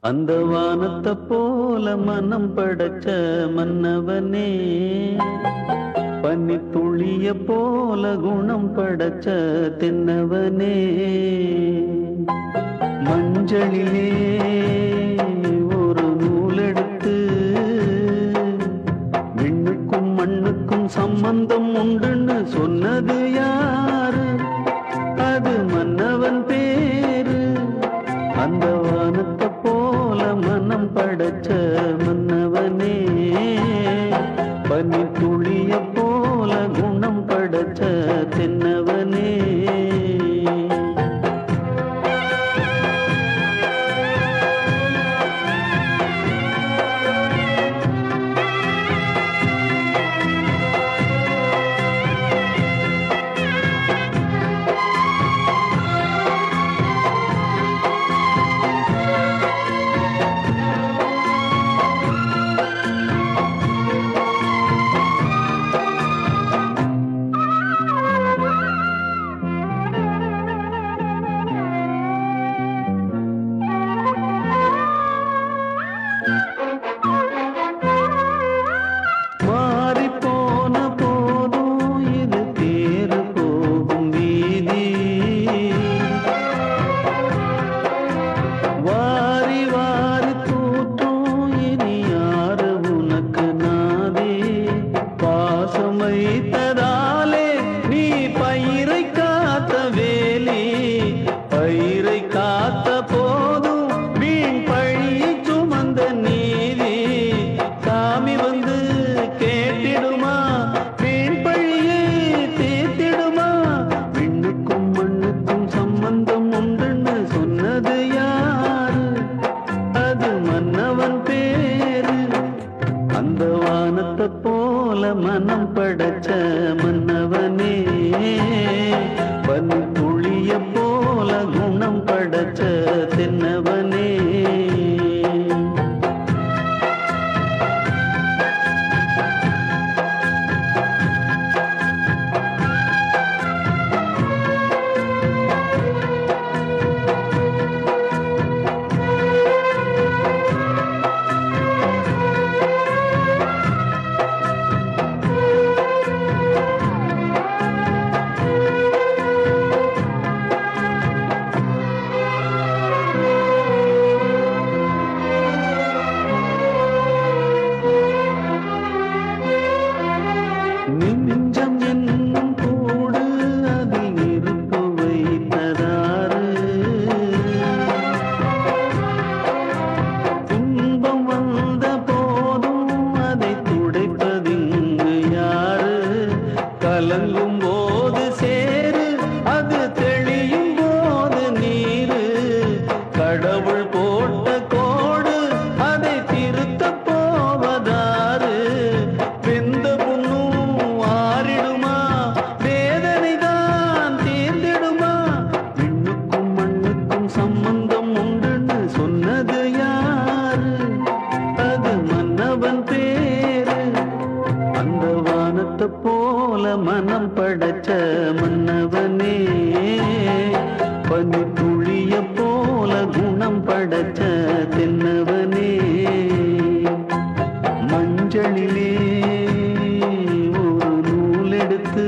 அந்த வானத்தை போல மனம் படைச்ச மன்னவனே, பன்னி துளிய போல குணம் படைச்ச தென்னவனே, மஞ்சளிலே ஒரு நூலெடுத்து விண்ணுக்கும் மண்ணுக்கும் சம்பந்தம் உண்டுன்னு சொன்னது யாரு? அது மன்னவன் பேரு. அந்த வானத்தை போல மனம் படைச்ச மன்னவனே, பனி துளிய போல குணம் படைச்ச தென்னவனே. மனம் படைச்ச மன்னவனே, பனி துளிய போல குணம் படைச்ச தென்னவனே. கலங்கும் போது சேரு, அது தெளியும் போது நீரு, கடவுள் போட்ட கோடு அதை திருத்த போவதாறு? வெந்த புண்ணும் ஆறிடுமா, வேதனை தான் தீர்ந்திடுமா? விண்ணுக்கும் மண்ணுக்கும் சம்பந்தம் உண்டுன்னு சொன்னது யாரு? அது மன்னவன் பேரு. அந்த வானத்தை போல மனம் படைச்ச மன்னவனே, பனி துளிய போல குணம் படைச்ச தென்னவனே, மஞ்சளிலே ஒரு நூலெடுத்து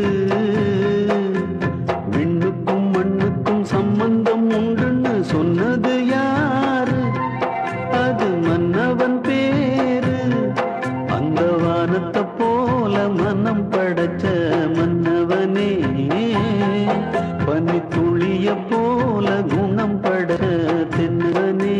விண்ணுக்கும் மண்ணுக்கும் சம்பந்தம் உண்டுன்னு சொன்னது யாரு? அது மன்னவன் பேரு. அந்த வானத்தை போல மனம் படைச்ச மன்னவனே, பனி துளிய போல குணம் படைச்ச தென்னவனே.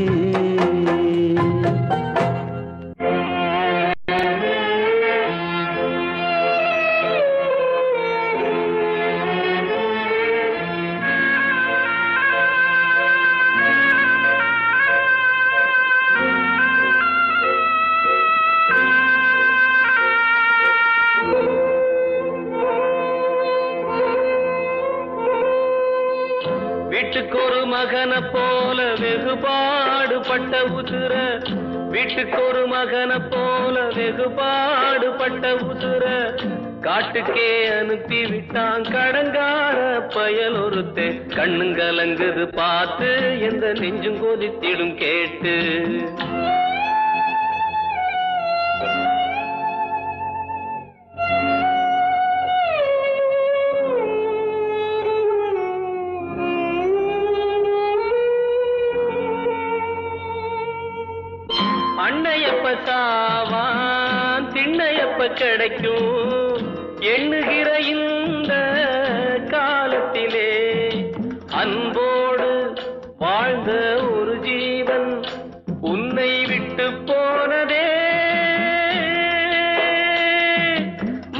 வீட்டுக்கு ஒரு மகனை போல வெகுபாடுபட்ட உசுர, வீட்டுக்கு ஒரு மகனை போல வெகுபாடுபட்ட உசுர, காட்டுக்கே அனுப்பி விட்டான் கடங்கார பயல் ஒருத்தே. கண்ணுங்கலங்குது பார்த்து எந்த நெஞ்சும் கொதித்திடும் கேட்டு. அன்னையப்ப சாவான் திண்ணையப்ப கிடைக்கும் எண்ணுகிற இந்த காலத்திலே. அன்போடு வாழ்ந்த ஒரு ஜீவன் உன்னை விட்டு போனதே.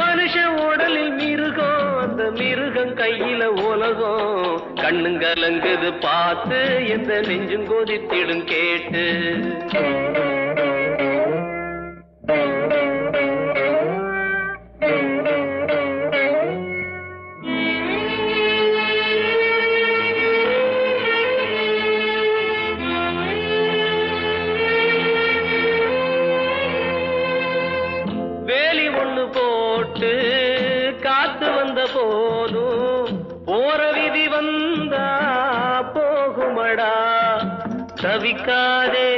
மனுஷ உடலில் மிருகம், அந்த மிருகம் கையில உலகம். கண்ணுங்கலங்குது பார்த்து எந்த நெஞ்சும் கொதித்திடும் கேட்டு. வேலி ஒண்ணு போட்டு காத்து வந்த போதும் போற விதி வந்தா போகுமடா. தவிக்காதே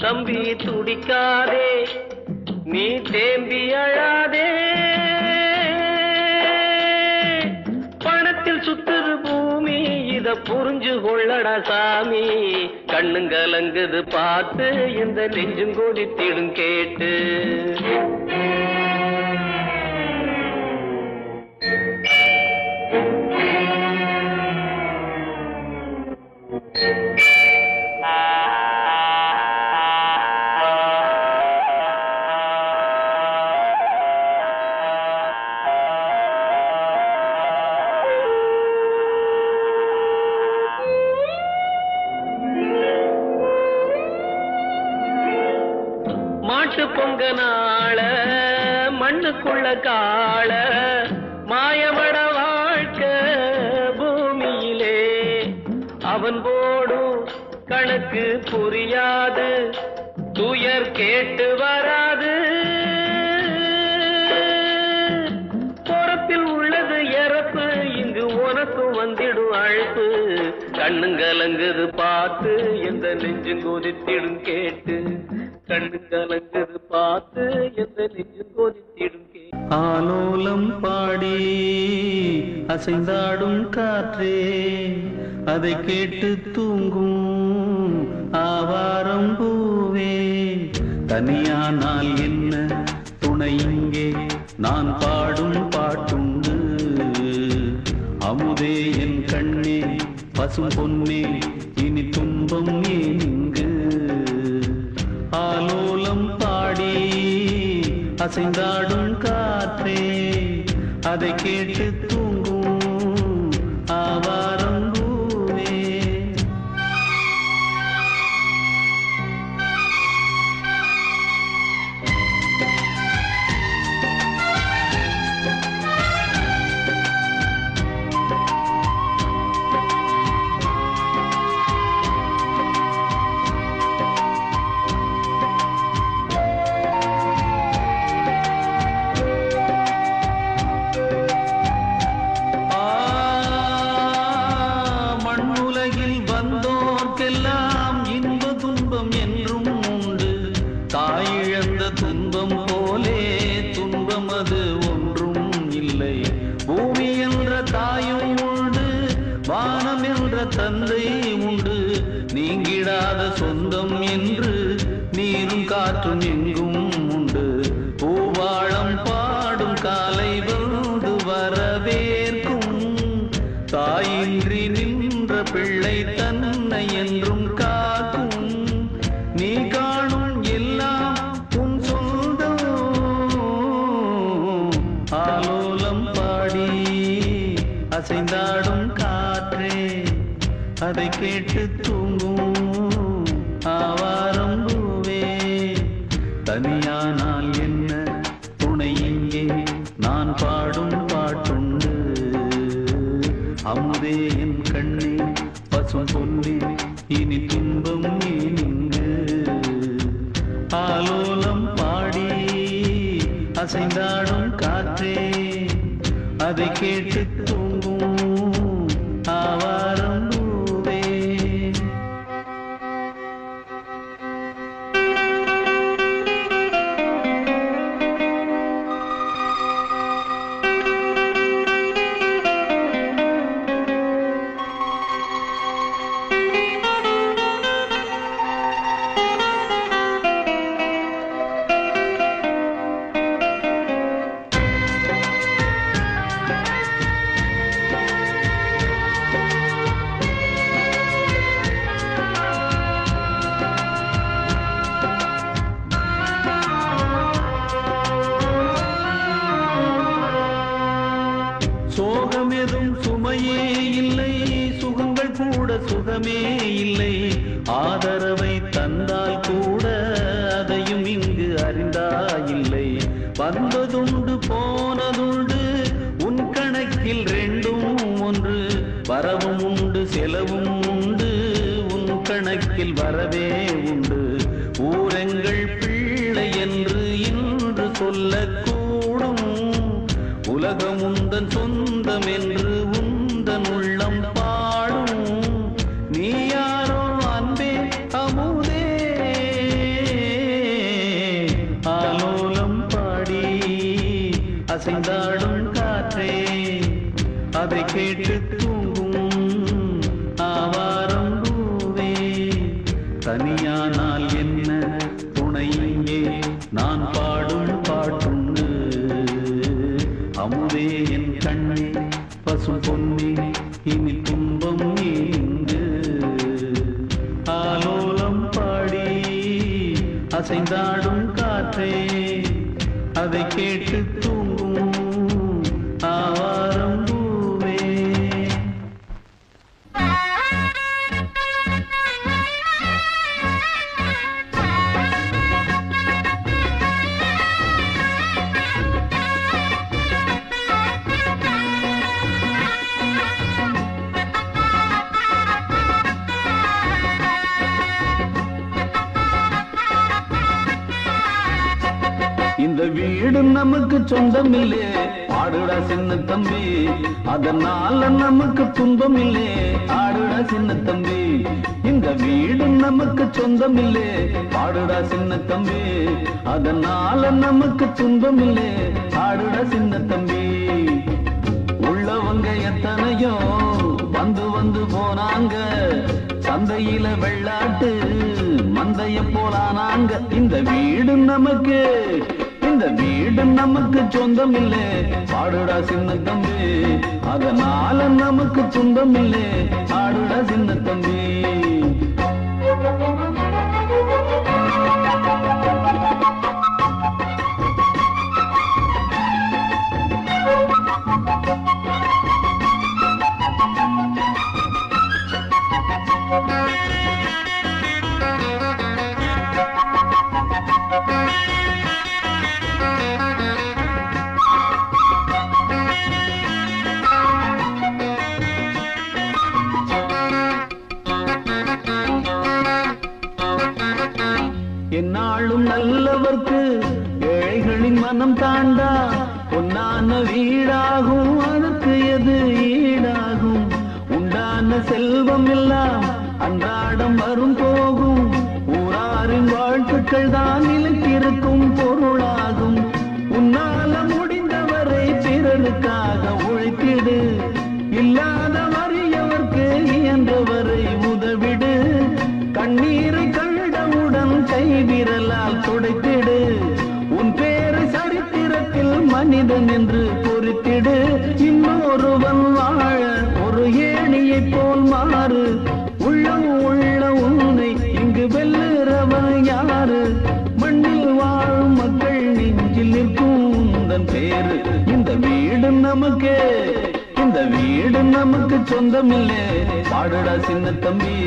தம்பி துடிக்காதே, நீ தேம்பி அழாதே. பணத்தில் சுத்துது பூமி, இத புரிஞ்சு கொள்ளடா சாமி. கண்ணுங்கலங்குது பார்த்து இந்த நெஞ்சும் கொதித்திடும் கேட்டு. மாட்டு பொங்க நாள மண்ணுக்குள்ள காள மாயமட வாழ்க்கை பூமியிலே. அவன் போடும் கணக்கு புரியாது, துயர் கேட்டு வராது. பொறப்பில் உள்ளது இறப்பு, இங்கு உனக்கும் வந்திடும் அழைப்பு. கண்ணுங்கலங்குது பார்த்து எந்த நெஞ்சும் கொதித்திடும் கேட்டு. கண்ணுங்கலங்குது பார்த்து எந்த நெஞ்சும் கொதித்திடும் கேட்டு. ஆலோலம் பாடி அசைந்தாடும் காற்றே, அதை கேட்டு தூங்கும் ஆவாரம் பூவே. தனியானால் என்ன துணை இங்கே, நான் பாடும் பாட்டுண்டு. அமுதே என் கண்ணே பசும் பொன்னே, இனி துன்பம் ஏன் இங்கு. ஆலோலம் பாடி அசைந்தாடும் காற்றே, அதை கேட்டு தூங்கும் ஆவாரம் பூவே. மண்ணுலகில் வந்தோர்க்கெல்லாம் இன்ப துன்பம் என்றும் உண்டு. தாயிழந்த துன்பம் போலே துன்பம் அது ஒன்றும் இல்லை. பூமி என்ற தாயும் உண்டு, வானம் என்ற தந்தை உண்டு. நீங்கிடாத சொந்தம் என்று நீரும் காற்றும் எங்கும் உண்டு. பூவாழம் பாடும் காலை வந்து வரவேற்கும். தாயின்றி நின்ற பிள்ளை தன்னை என்றும் காக்கும். நீ காணும் எல்லாம் உன் சொந்தம். ஆலோலம் பாடி அசைந்தாடும் காற்றே, அதை கேட்டு தூங்கும் ஆவாரம் பூவே. தனியானால் என்ன துணை இங்கே, நான் பாடும் பாட்டுண்டு. அமுதே என் கண்ணே பசும் பொன்னே, இனி துன்பம் ஏன் இங்கு. ஆலோலம் பாடி அசைந்தாடும் காற்றே, அதை கேட்டு தூங்கும் ஆவாரம் பூவே. சோகமெதும் சுமையே இல்லை, சுகங்கள் கூட சுகமே இல்லை. ஆதரவை தந்தால் கூட அதையும் இங்கு அறிந்தாயில்லை. வந்ததுண்டு போனதுண்டு உன் கணக்கில் ரெண்டும் ஒன்று. வரவும் உண்டு செலவும் உண்டு உன் கணக்கில் வரவே உண்டு. ஊரெங்கள் பிள்ளை என்று இன்று சொல்லக்கூடும். உலகம் உந்தன் சொந்தம் என்று உந்தன் உள்ளம் பாடும். நீ யாரோ அன்பே அமுதே, ஆலோலம் பாடி அசைந்தாடும் காற்றே. அதை கேட்டு தூங்கும் ஆவாரம் பூவே. தனியானால் என்ன துணை இங்கே, நான் பாடும் பாட்டுண்டு. அமுதே என் கண்ணே பசும் பொன்னே, இனி துன்பம் நீங்கு. ஆலோலம் பாடி அசைந்தாடும் காற்றே, அதை கேட்டு தூங்கும் ஆவாரம் பூவே. இந்த வீடு நமக்கு சொந்தம் இல்லே, ஆடுடா சின்ன தம்பி. அதனால நமக்கு துன்பம் இல்லே, ஆடுடா சின்ன தம்பி. இந்த வீடு நமக்கு சொந்தம் இல்லே, ஆடுடா சின்ன தம்பி. அதனால நமக்கு துன்பம் இல்லே, ஆடுடா சின்ன தம்பி. உள்ளவங்க எத்தனையோ வந்து வந்து போனாங்க, சந்தையில வெள்ளாட்டு மந்தைய போலானாங்க. இந்த வீடு நமக்கு, இந்த வீடு நமக்கு சொந்தம் இல்லே, பாடுடா சின்ன தம்பி. அதனால நமக்கு சொந்தம் இல்லே, பாடுடா சின்ன தம்பி. என்னாலும் நல்லவர்க்கு ஏழைகளின் மனம் தாண்டா. பொன்னான வீடாகும் அதற்கு எது ஈடாகும். உண்டான செல்வம் எல்லாம் அன்றாடம் வரும் போகும். ஊராரின் வாழ்த்துக்கள் தான் நிலைத்திருக்கும் பொருளாகும். உன்னால முடிந்தவரை பிறருக்காக உழைத்திடு. இல்லாத வறியவர்க்கு இயன்றவரை உதவிடு. கண்ணீரை கண்டவுடன் கைவிரலால் துடைத்திடு. உன் பேரை சரித்திரத்தில் மனிதன் என்று பொறித்திடு. இன்னொருவன் வாழ ஒரு ஏணியை போல் மாறு. உள்ளம் உள்ள உன்னை இங்கு வெல்லுறவன் யாரு? மண்ணில் வாழும் மக்கள் நெஞ்சில் நிற்கும் உந்தன் பேரு. இந்த வீடு நமக்கு, இந்த வீடு நமக்கு சொந்தம் இல்லே, பாடுடா சின்ன தம்பி.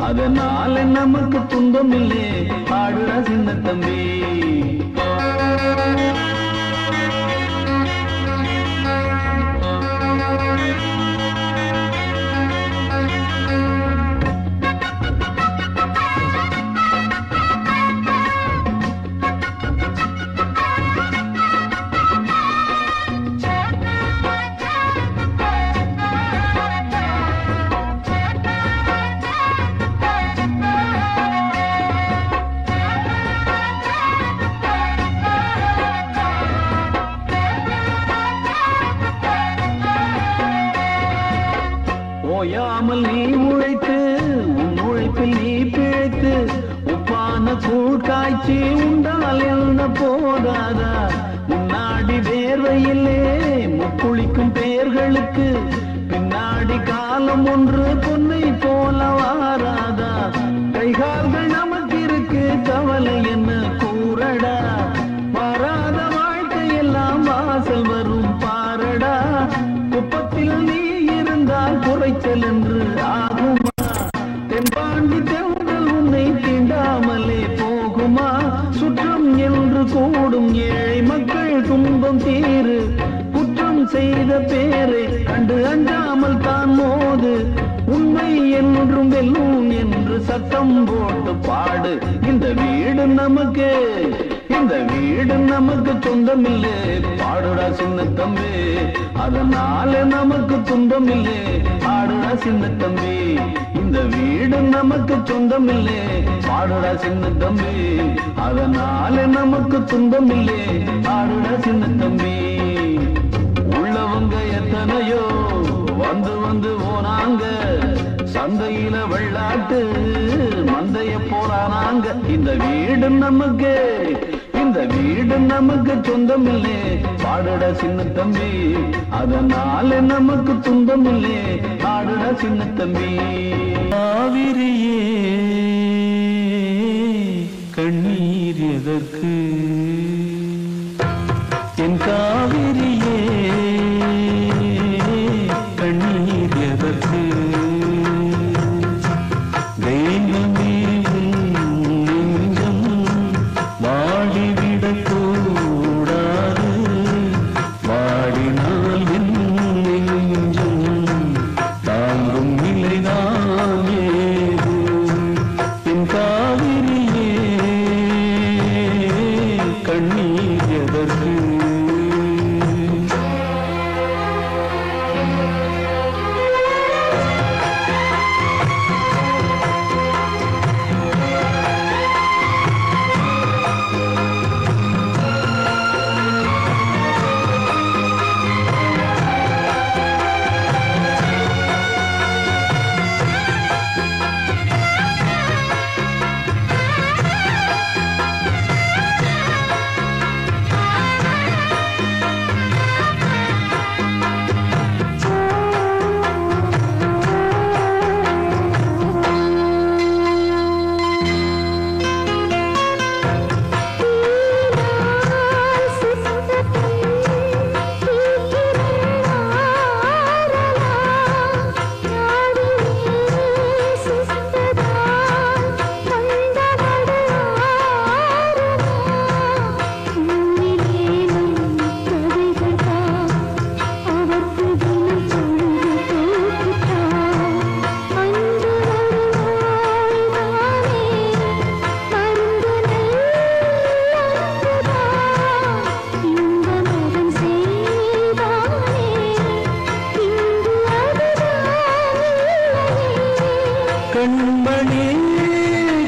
அதனால நமக்கு துன்பம் இல்லே, பாடுடா சின்ன தம்பி. சுத்தமான கூழ் காய்ச்சி உண்டால் என்ன போதாதா? முன்னாடி வேர்வையிலே முக்குளிக்கும் பேர்களுக்கு பின்னாடி காலம் ஒன்று பொன்னை போல வாராதா? கைகால்கள் நமக்கு இருக்கு, கவலை என்ன கூறடா? மாறாத வாழ்க்கையெல்லாம் வாசல் வரும் பாரடா. குப்பத்தில் நீ இருந்தால் குறைச்சல் என்று ஆகுமா? தென்பாண்டி தென்றல் உன்னை தீண்டாமலே போகுமா? சுற்றம் என்று கூடும் ஏழை மக்கள் துன்பம் தீரு. குற்றம் செய்த பேரை கண்டு அஞ்சாமல் தான் மோது. உண்மை என்றும் வெல்லும் என்று சத்தம் போட்டு பாடு. இந்த வீடு நமக்கு, இந்த வீடு நமக்கு சொந்தமில்லை, பாடுடா சின்ன தம்பி. அதனால நமக்கு துன்பம் இல்லை, பாடுடா சின்ன தம்பி. இந்த வீடு நமக்கு சொந்தமில்லை, பாடுடா சின்ன தம்பி. அதனால நமக்கு துன்பம் இல்லை, பாடுடா சின்ன தம்பி. உள்ளவங்க எத்தனையோ வந்து வந்து போனாங்க, சந்தையில வெள்ளாட்டு மந்தைய போறானாங்க. இந்த வீடு நமக்கு, இந்த வீடு நமக்கு சொந்தம் இல்லை, பாடுடா சின்ன தம்பி. அதனால நமக்கு துன்பம் இல்லை, பாடுடா சின்ன தம்பி. காவிரியே கண்ணீர் எதற்கு? என் காவிரியே கண்ணீர் எதற்கு? தெய்வமே நெஞ்சம் வாடிவிடக் கூடாது, வாடினால் என் நெஞ்சம் தாங்கும் நிலைதான் ஏது? என் காவிரியே கண்ணீர் எதற்கு? கண்மணி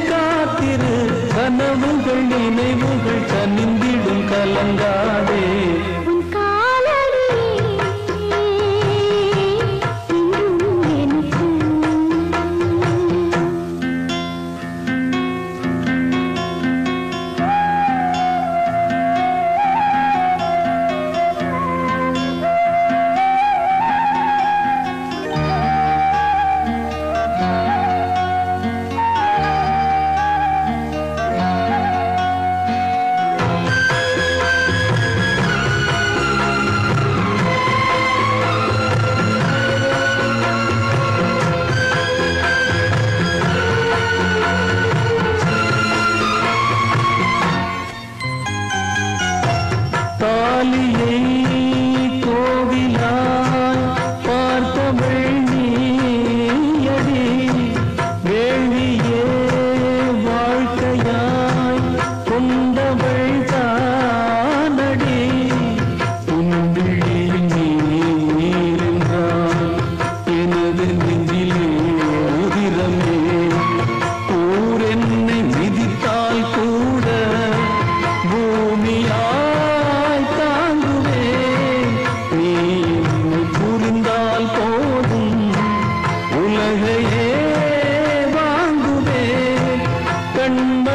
காத்திரு, கனவுகள் நினைவுகள் கனிந்திடும், கலங்காதே.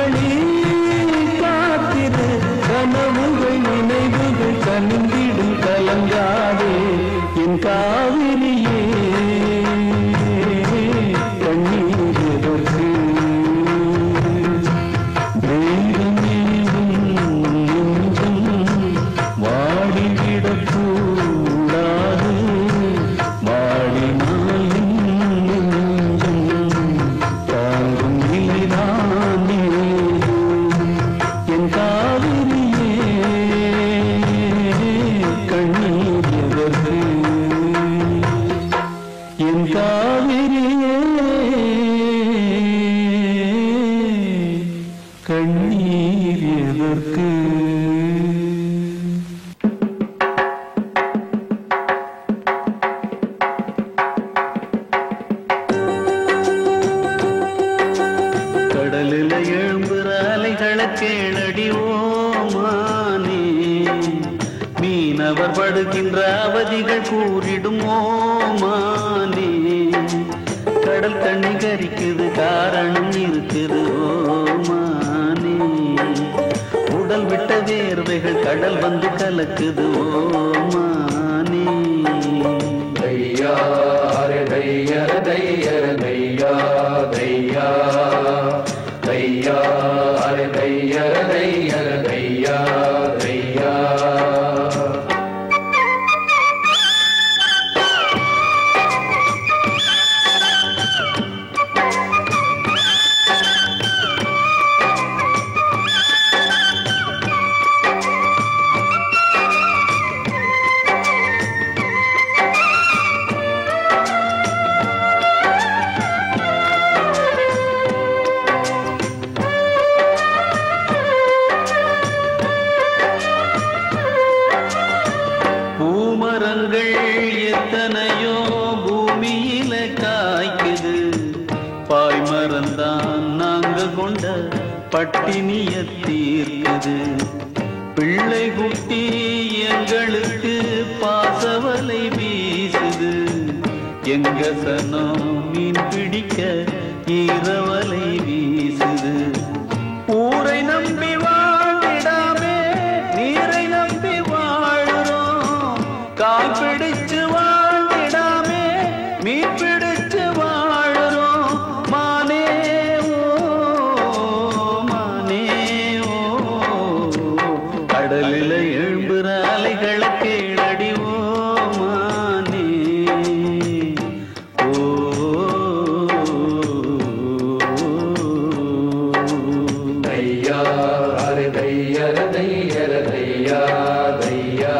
கண்மணி காத்திரு கனவுகள் நினைவுகள் கனிந்திடும் கலங்காதே என் காவிரியே கண்ணீர் எதற்கு தெய்வமேவும் நெஞ்சம் வாடிவிடக்கூடாது வாடினால் நெஞ்சம் தாங்கும் நீதானே என் காவிரியே கண்ணீர் எதற்கு என் காவிரியே கண்ணீர் எதற்கு கடலில் எழும்புற அலைகளை கேளடி ஓமானே மீனவர் படுகின்ற அவதிகள் கூறிடும் ஓமானே கடல் தண்ணி கரிக்குது காரணம் இருக்குது ஓமானே உடல் விட்ட வேர்வைகள் கடல் வந்து கலக்குது ஓமானே தையா அரே தையா தையா தையா தையா தையா அரே தையா தையா தையா தையா பூமரங்கள் எத்தனையோ பூமியில காய்க்குது பாய்மரந்தான் நாங்க கொண்ட பட்டினிய தீர்க்குது பிள்ளை குட்டி எங்களுக்கு பாசவலை வீசுது எங்க சனம் மீன் பிடிக்க ஈரவலை வீசுது ஊரை நம்பி வாழ்ந்திடாமே நீரை நம்பி வாழுறோம் கால் பிடிச்சு வாழ்ந்திடாமே மீன் பிடிச்சு வாழுறோம் மானே ஓ மானே ஓ கடலில் எழும்புற அலைகளை கேளடி ஓ மானே ஓ தையா அரே தையா தையா தையா தையா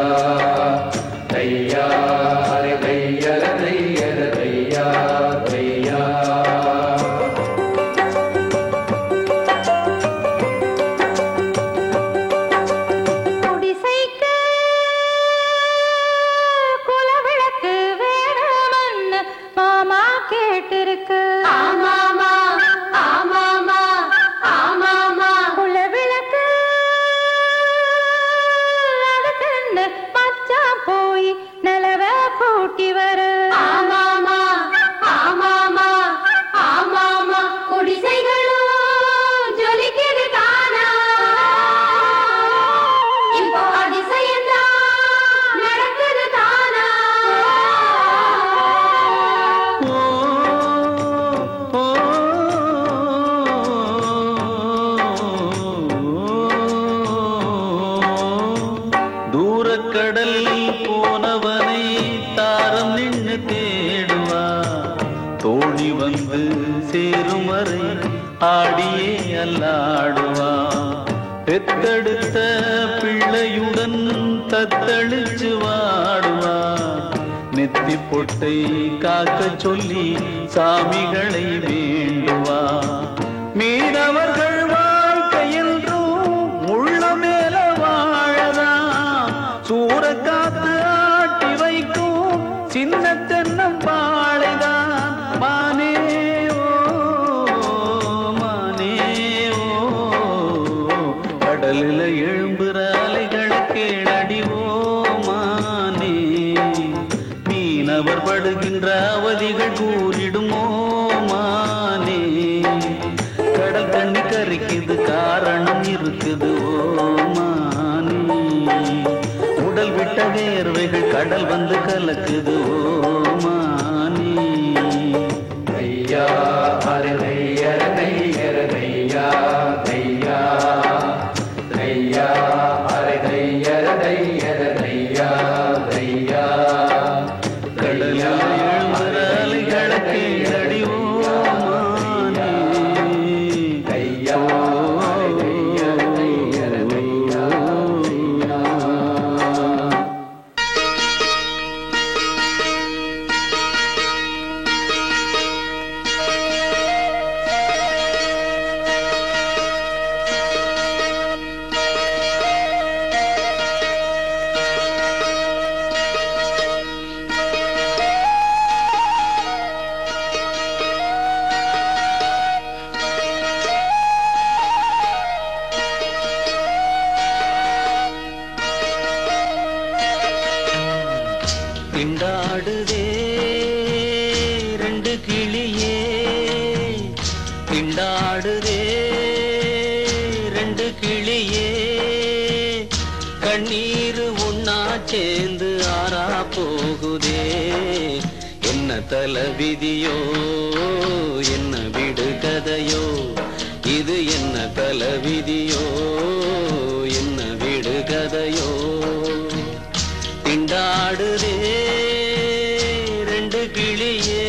தையா அரே தையா தையா தையா தையா குடிசைக்கு குலவிளக்கு வேணும்னு மாமா கேட்டிருக்கு ஆமாமா ஆமாமா ஆமாமா குலவிளக்கு அதுக்குன்னு மச்சான் போய் நிலவ பூட்டி வரு ஆமாமா ஆமாமா ஆமாமா குடிசைகளும் ஜொலிக்குது தானா இப்போ அதிசயம்தான் நடக்குது தானா ஓ ஓ தூரக்கடல் போனவனை தாரம் நின்று தேடுவா தோழி வந்து சேரும் வரை ஆடியே அல்லாடுவா பெத்தெடுத்த பிள்ளையுடன் தத்தளிச்சு வாடுவா நெத்தி பொட்டை காக்க சொல்லி சாமிகளை வேண்டுவா மீனவர்கள் வாழ்க்கை என்றும் முள்ள மேல வாழதான் சூறக்காத்து ஆட்டி வைக்கும் சின்ன தென்னம் பாழைதான் மானே ஓ மானே ஓ கடலில் எழும்புற அலைகளை கேளடி ஓ மானே மீனவர் படுகின்ற அவதிகள் கூறிடுமோ மானே கடல் தண்ணி கரிக்குது காரணம் இருக்குது ஓமானே. உடல் விட்ட வேர்வைகள் கடல் வந்து கலக்குது ஓமானே. ஐயா அரே தையா தையா தையா தையா அரே தையா தையா தையா தையா கடலில் எழும்புற அலைகளை கீழடி ஓமானே. தையா தையா தையா தையா திண்டாடுதே ரெண்டு கிளியே, திண்டாடுதே ரெண்டு கிளியே, கண்ணீர் ஒன்னா சேர்ந்து ஆறா போகுதே. என்ன தல விதியோ என்ன விடு கதையோ, இது என்ன தல விதியோ என்ன விடு கதையோ. திண்டாடுதே ரெண்டு கிளியே.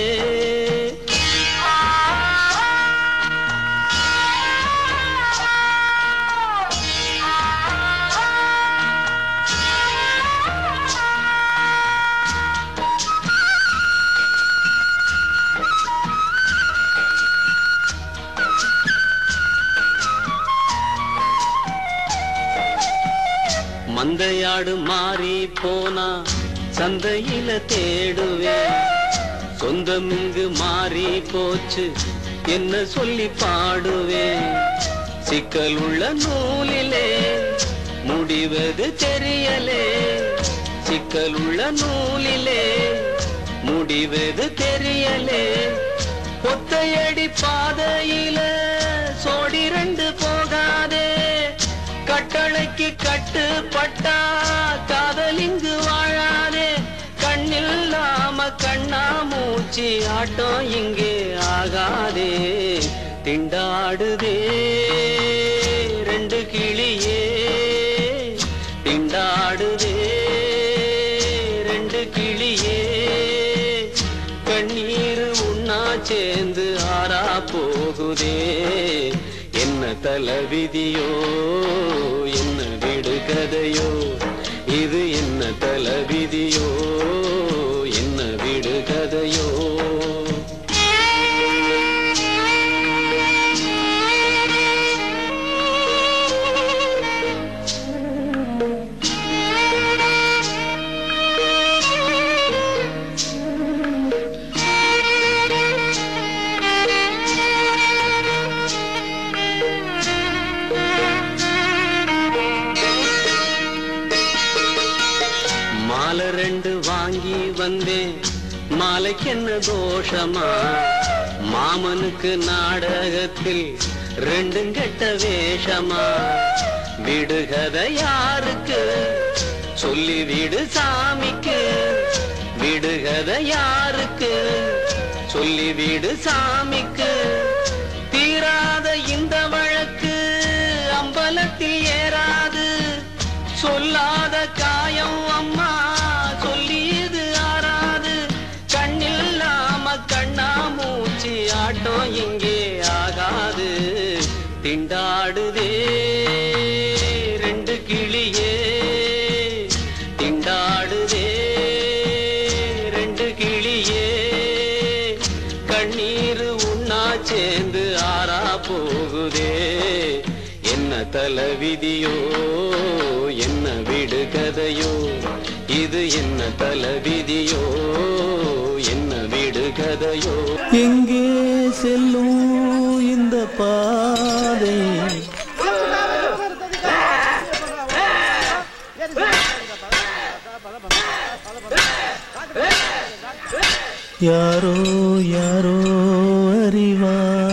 மந்தையாடு மாறி போனா சந்தையில தேடுவேன், சொந்தம் இங்கு மாறி போச்சு என்ன சொல்லி பாடுவேன். சிக்கல் உள்ள நூலிலே முடிவது தெரியலே, சிக்கல் உள்ள நூலிலே முடிவது தெரியலே. ஒத்தையடி பாதையில சோடி ரெண்டு போகாதே, கட்டளைக்கு கட்டுப்பட்டா காதல் இங்கு வாழாதே. கண்ணில்லாம கண்ணா மூச்சி ஆட்டம் இங்கே ஆகாதே. திண்டாடுதே ரெண்டு கிளியே, திண்டாடுதே ரெண்டு கிளியே, கண்ணீர் உன்னா சேர்ந்து ஆறா போகுதே. என்ன தல விதியோ என்ன விடு கதையோ, இது என்ன தல விதியோ என்ன விடு கதையோ. மாலை ரெண்டு வாங்கி வந்தேன், மாலைக்கு என்ன தோஷமா, மாமனுக்கு நாடகத்தில் ரெண்டும் கெட்ட வேஷமா. விடுகதை யாருக்கு சொல்லி விடு சாமிக்கு, விடுகதை யாருக்கு சொல்லி விடு சாமிக்கு. தீராத இந்த வழக்கு அம்பலத்தில் ஏறாது, சொல்லாத காயம் அம்மா சொல்லியது ஆறாது. கண்ணில்லாம கண்ணா மூச்சி ஆட்டம் இங்கே ஆகாது. திண்டாடுதே ரெண்டு கிளியே, திண்டாடுதே ரெண்டு கிளியே, கண்ணீர் உன்னா சேர்ந்து ஆறா போகுதே. என்ன தல விதியோ என்ன விடு கதையோ, இது என்ன தல விதியோ என்ன விடு கதையோ. எங்கே செல்லும் இந்த பாதை, யாரோ யாரோ அறிவார்.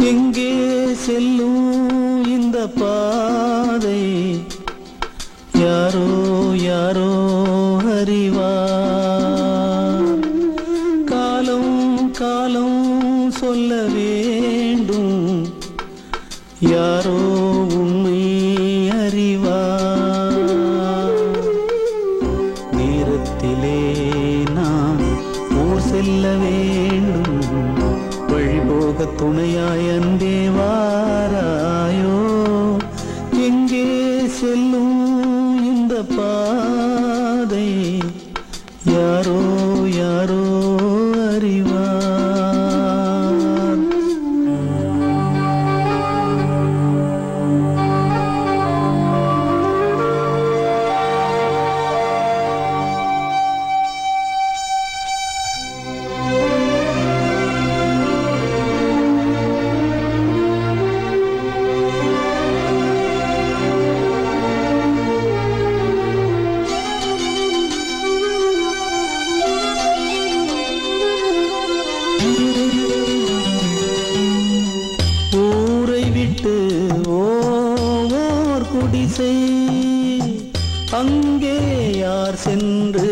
எங்கே செல்லும் இந்த பாதை யாரோ யாரோ அறிவார். காலம் காலம் சொல்ல வேண்டும் யாரோ உண்மை அறிவார். நேரத்திலே நான் ஊர் செல்ல வேண்டும் வழிபோக துணையாய் அன்பே வாராயோ. எங்கே செல்லும் இந்த பாதை யாரோ யாரோ அறிவார். ஊரை விட்டு ஓர் குடிசை அங்கே யார் சென்று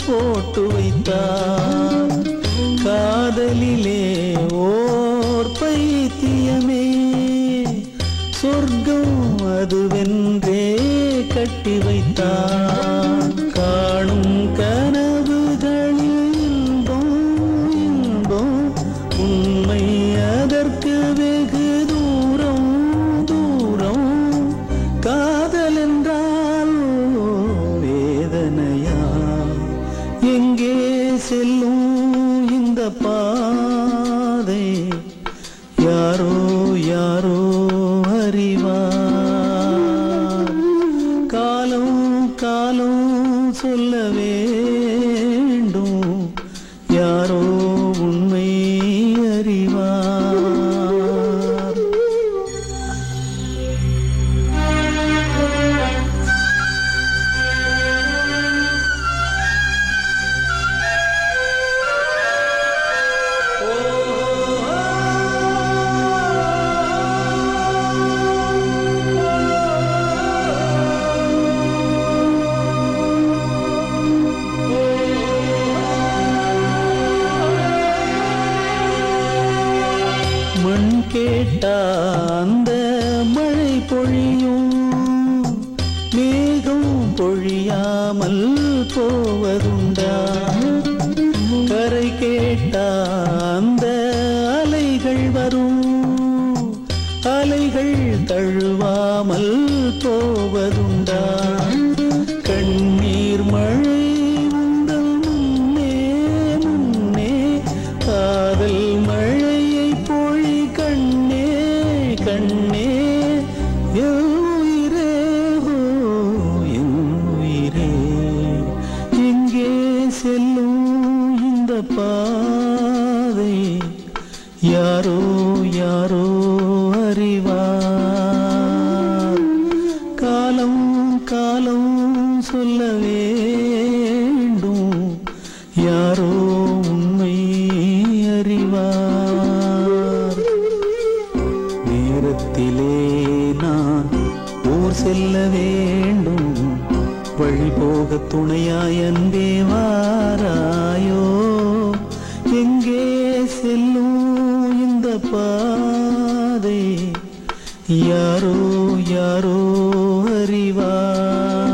போட்டு வைத்தார். காதலிலே ஓர் பைத்தியமே சொர்க்கம் அதுவென்றே கட்டி வைத்தார். காணும் கனவுகளில் இன்பம் இன்பம் உண்மை அதற்கு வெகு தூரம் தூரம். காதல் என்றால் வேதனையா எங்கே செல்லும் இந்த பாதை யாரோ யாரோ அறிவார். காலம் காலம் சொல்ல வேண்டும் யாரோ உண்மை அறிவார். மண் கேட்டா அந்த மழை பொழியும் மேகம் பொழியாமல் போவதுண்டா. கரை கேட்டா அந்த அலைகள் வரும் அலைகள் தழுவாமல் போவதுண்டா. கண்ணீர் மழை உந்தல் முன்னே முன்னே காதல் மழையை பொழி கண்ணே கண்ணே. என் உயிரே ஓ என் உயிரே எங்கே செல்லும் இந்த பாதை யாரோ யாரோ அறிவார். காலம் காலம் சொல்ல வேண்டும் யாரோ உண்மை அறிவார். நேரத்திலே நான் ஊர் செல்ல வேண்டும் வழிபோக துணையாய் அன்பே வாராயோ. எங்கே செல்லும் இந்த பாதை யாரோ யாரோ அறிவார்.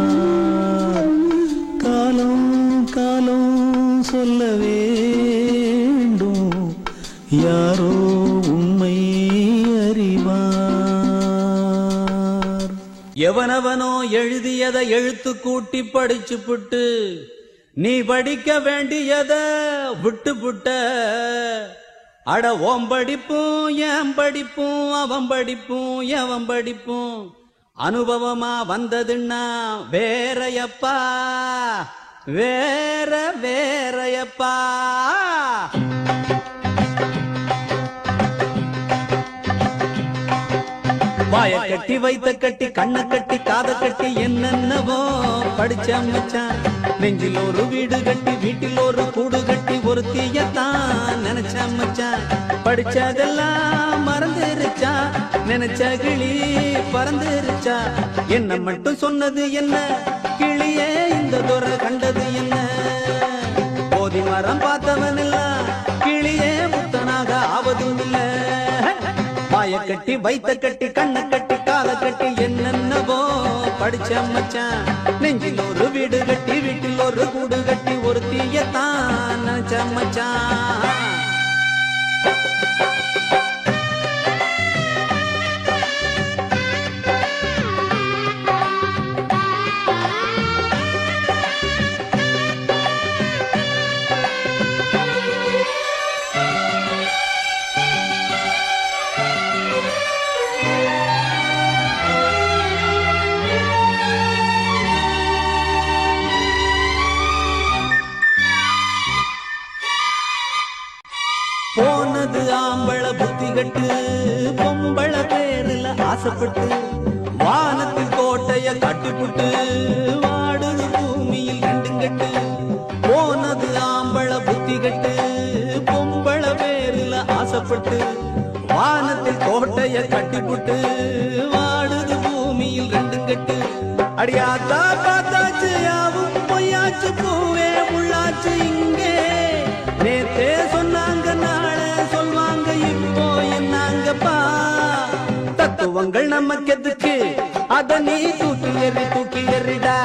காலம் காலம் சொல்ல வேண்டும் யாரோ உண்மை அறிவார். எவனவனோ எழுதியதை எழுத்து கூட்டி படிச்சு புட்டு நீ படிக்க வேண்டியத விட்டு புட்ட. அட ஓம் படிப்பும் என் படிப்பும் அவன் படிப்பும் எவன் படிப்பும் அனுபவமா வந்ததுன்னா வேறையப்பா. வேற வேறையப்பா. வாய கட்டி வைத்த கட்டி கண்ண கட்டி காத கட்டி என்னென்னவோ படிச்ச மச்சான். நெஞ்சில் ஒரு வீடு கட்டி வீட்டில் ஒரு கூடு கட்டி ஒரு தீயத்தான் நினைச்ச மச்சான். படிச்சதெல்லாம் மறந்துருச்சா நினைச்ச கிளி பறந்துருச்சா. என்ன மட்டும் சொன்னது என்ன கிளியே இந்த துறை கண்டது என்ன. போதி மரம் பார்த்தவன் எல்லாம் கிளியே முத்தனாக ஆவதும் இல்ல. வாய கட்டி வைத்த கட்டி கண்ண கட்டி கால கட்டி என்னென்னவோ படிச்ச மச்சான். நெஞ்சில் ஒரு வீடு கட்டி வீட்டில் ஒரு கூடு கட்டி ஒரு தீயத்தான் நினைச்ச மச்சான். போனது ஆம்பள புத்தி கட்டு பொம்பள பேருல ஆசைப்பட்டு வானத்தில் கோட்டைய கட்டிப்புட்டு வாடுது பூமியில் ரெண்டும் கட்டு. போனது ஆம்பள புத்தி கட்டு பொம்பள பேருல ஆசைப்பட்டு வானத்தில் கோட்டைய கட்டிப்புட்டு வாடுது பூமியில் ரெண்டும் கட்டு. அடியாத்தா பார்த்தாச்சு யாவும் பொய்யாச்சு பூவே உள்ளாச்சு இங்கே. நேத்தே சொன்னாங்க நாளை சொல்வாங்க இப்போ என்னாங்கப்பா. தத்துவங்கள் நமக்கு எதுக்கு அத நீ தூக்கி எறிடா.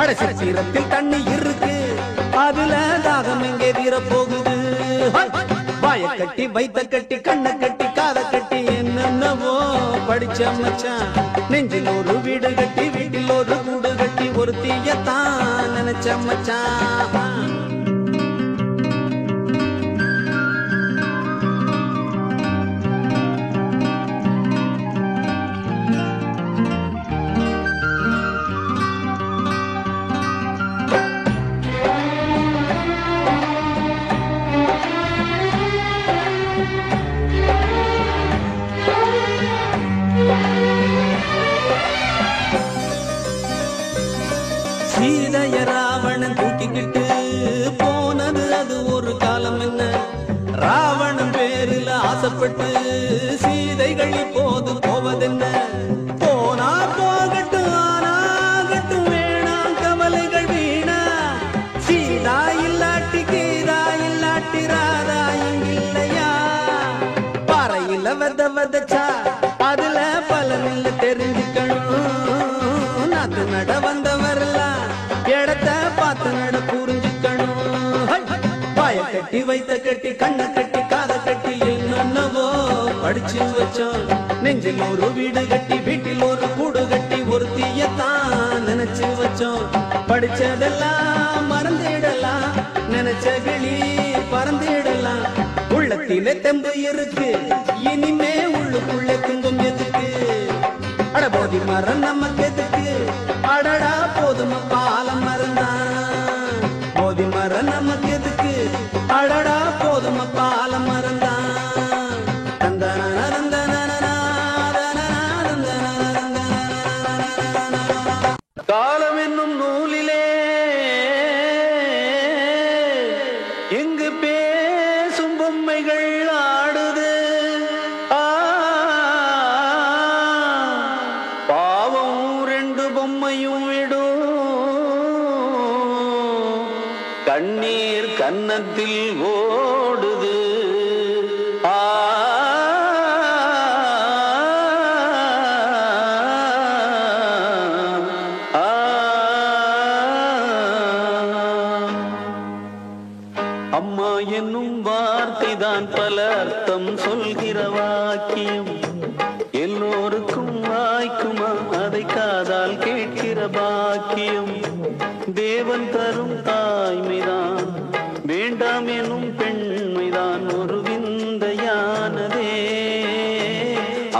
அட சித்திரத்தில் தண்ணி இருக்கு அதுல தாகம் எங்கே தீர போகுது. வாய கட்டி வைத்த கட்டி கண்ண கட்டி காத கட்டி என்னென்னவோ படிச்ச மச்சான். நெஞ்சில் ஒரு வீடு கட்டி வீட்டில் ஒரு கூடு கட்டி ஒரு தீயத்தான் நினைச்ச மச்சான். சீதைய ராவணன் தூக்கிக்கிட்டு போனது அது ஒரு காலம் என்ன. ராவணன் பேரில் ஆசைப்பட்டு சீதைகள் இப்போது போவதென்ன. போனா போகட்டும் ஆனாகட்டும் வேணாம் கவலைகள் வீணா. சீதா இல்லாட்டி கீதா இல்லாட்டி ராதா இங்கில்லையா. பாறையில விதச்சா அதுல பலனில்ல தெரிஞ்சுக்கணும். நாத்து நட வந்தவரெல்லாம் இடத்த பார்த்து நட புரிஞ்சுக்கணும். வாய கட்டி வைத்த கட்டி கண்ண கட்டி காத கட்டி என்னென்னவோ படிச்சு வச்சோம். நெஞ்சில் ஒரு வீடு கட்டி வீட்டில் ஒரு கூடு கட்டி ஒரு தீயத்தான் நினைச்சு வச்சோம். படிச்சதெல்லாம் மறந்துடலாம் நினைச்ச கிளி பறந்துடலாம். உள்ளத்திலே தெம்பு இருக்கு இனிமே உள்ளுக்குள்ளே துன்பம் எதுக்கு. அட போதி மரம் நமக்கு எதுக்கு அடடா போதும் பாலம் மறந்தான். போதி மரம் நமக்கு எதுக்கு அடடா போதும் பாலம் மறந்தான். காலம் என்னும் நூலிலே எங்கு பேசும் பொம்மைகள் ஆடுது. பாவம் ரெண்டு பொம்மையும் விடும் கண்ணீர் கன்னத்தில் ஓடுது. அம்மா என்னும் வார்த்தைதான் பல அர்த்தம் சொல்கிற வாக்கியம். எல்லோருக்கும் வாய்க்குமா அதை காதால் கேட்கிற பாக்கியம். தேவன் தரும் தாய்மைதான் வேண்டாம் எனும் பெண்மைதான் ஒரு விந்தையானதே.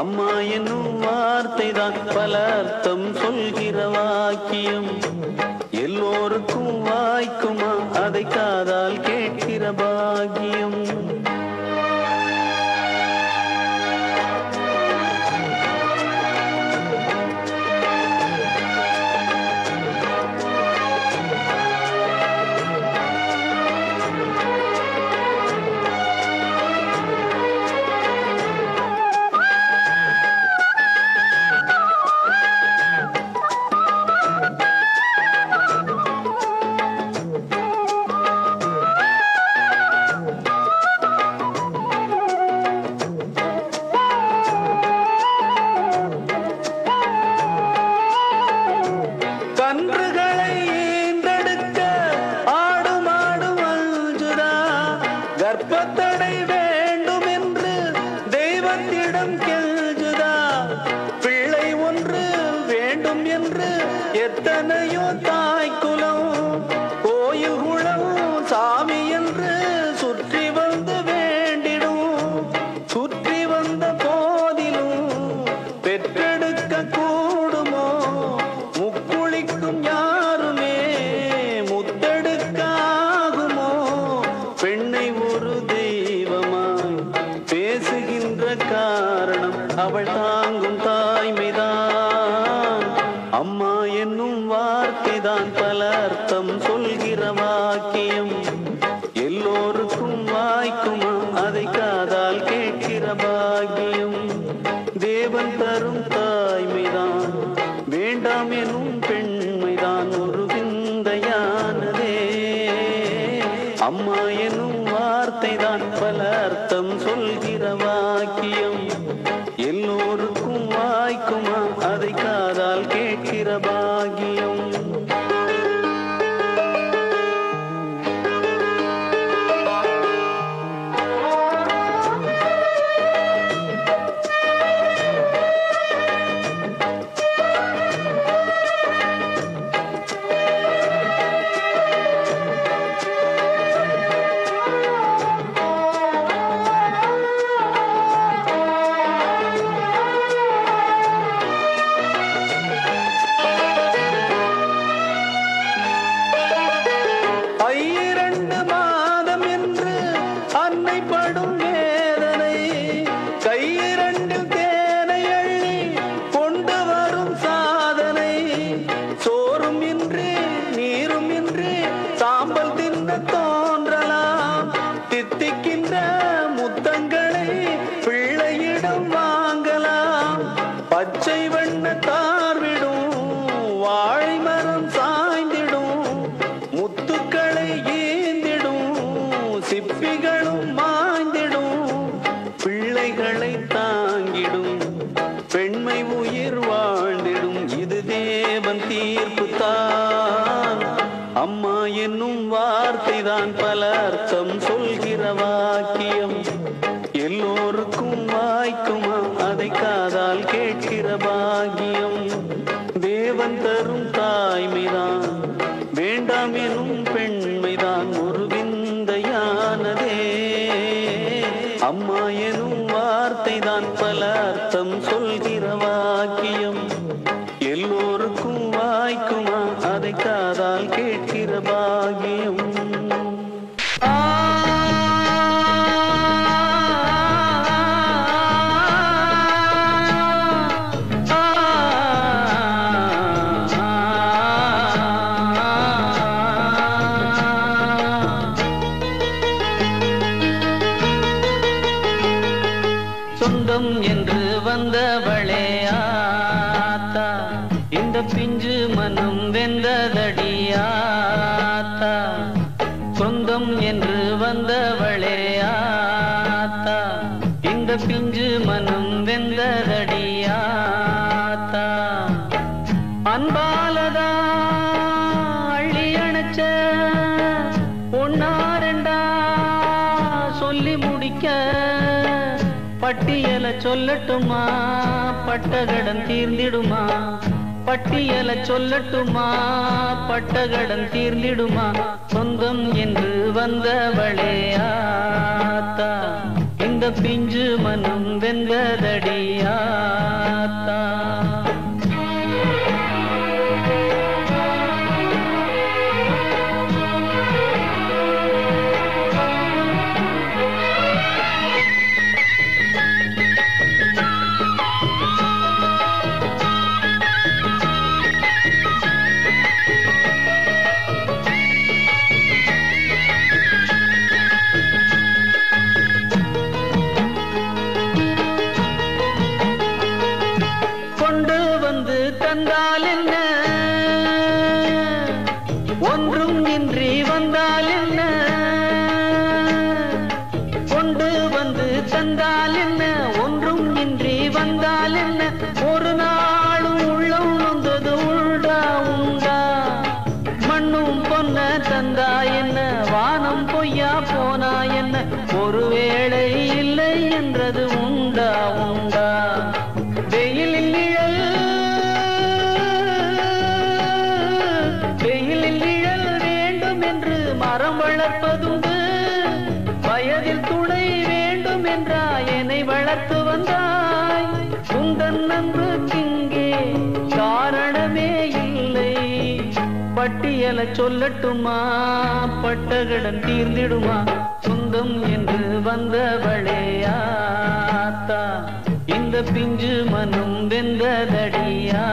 அம்மா என்னும் வார்த்தைதான் பல அர்த்தம் சொல்கிற வாக்கியம். எல்லோருக்கும் எல்லோருக்கும் வாய்க்குமா அதை காதால் கேட்கிற பாக்கியம். கன்றுகளை ஈந்தெடுக்க ஆடுமாடும் அஞ்சுதா, கர்ப்பத்தடை வேண்டும் என்று தெய்வத்திடம் கெஞ்சுதா, பிள்ளை ஒன்று வேண்டும் என்று எத்தனையோ தாய்க்குலம் கோயில் குளம் சாமி என்று சுற்றி வந்து வேண்டிடும். சுற்றி வந்த போதிலும் பெற்றெடுக்க கூடுமோ, முக்குளிக்கும் யாருமே முத்தெடுக்காகுமோ, பெண்ணை ஒரு தெய்வமாய் பேசுகின்ற காரணம் அவள் தாங்கும் தாய்மைதான். அம்மா என்னும் வார்த்தைதான் பல அர்த்தம் சொல்கிற வாக்கியம். எல்லோருக்கும் வாய்க்குமா அதை காதால் கேட்கிற பாக்கியம். தேவன் தரும் தாய்மைதான் வேண்டாம் எனும் பெண்மைதான் ஒரு விந்தையானதே. அம்மா எனும் வார்த்தைதான் பல அர்த்தம் சொல்கிற வாக்கியம். எல்லோருக்கும் வாய்க்குமா அதை காதால் கேட்கிற பாக்கியம். படும் வேதனை கையிரண்டில் தேனை அள்ளி கொண்டு வரும் சாதனை. சோறும் இன்றி நீரும் இன்றி சாம்பல் தின்ன தோன்றலாம். தித்திக்கின்ற முத்தங்களை பிள்ளையிடம் வாங்கலாம். பச்சை வண்ண தார்விடும் வாழை மரம் சாய்ந்திடும். முத்துக்களை ஈந்திடும் சிப்பிகளும் மாய்ந்திடும். பிள்ளைகளை தாங்கிடும் பெண்மை உயிர் வாழ்ந்திடும். இது தேவன் தீர்ப்பு தான். அம்மா என்னும் வார்த்தைதான் பல அர்த்தம் சொல்கிற வாக்கியம். எல்லோருக்கும் வாய்க்குமா அதை காதால் கேட்கிற பாக்கியம். தேவன் தரும் தாய்மைதான் வேண்டாம் எனும் பெண்மைதான் ஒரு விந்தையானதே. அம்மா எனும் வார்த்தைதான் பல அர்த்தம் சொல்கிற வாக்கியம். எல்லோருக்கும் வாய்க்குமா அதை காதால் கேட்கிற பாக்கியம். சொந்தம் என்று வந்தவளே ஆத்தா, இந்த பிஞ்சு மனம் வெந்ததடியாத்தா. சொந்தம் என்று வந்தவளே ஆத்தா, இந்த பிஞ்சு மனம் வெந்ததடியாத்தா. அன்பாலதா அள்ளி அணைச்ச ஒன்னாரண்டா சொல்லி முடிக்க பட்டியல சொல்லட்டுமா, பட்டகடன் தீர்ந்திடுமா. பட்டியல சொல்லட்டுமா, பட்டகடன் தீர்ந்திடுமா. சொந்தம் என்று வந்தவளே ஆத்தா, இந்த பிஞ்சு மனம் வெந்ததடியாத்தா. ஒன்றும் இன்றி வந்தால் என்ன, கொண்டு வந்து தந்தால் என்ன, ஒன்றும் இன்றி வந்தால் என்ன, ஒரு நாளும் உள்ளம் நொந்தது உண்டா உண்டா, மண்ணும் பொன்ன தந்தா என்ன, வானம் பொய்யா போனா என்ன, ஒருவேளை இல்லை என்றது உண்டா உண்டா. வெயிலில் நிழல், வெயிலில் நிழல் வேண்டும் என்று மரம் வளர்ப்பதுண்டு, வயதில் துணை வேண்டும் என்றாய் என்னை வளர்த்து வந்தாய். உந்தன் நன்றுக்கிங்கே காரணமே இல்லை, பட்டியல சொல்லட்டுமா, பட்டகடன் தீர்ந்திடுமா, சொந்தம் என்று வந்தவளே ஆத்தா, இந்த பிஞ்சு மனம் வெந்ததடியாத்தா.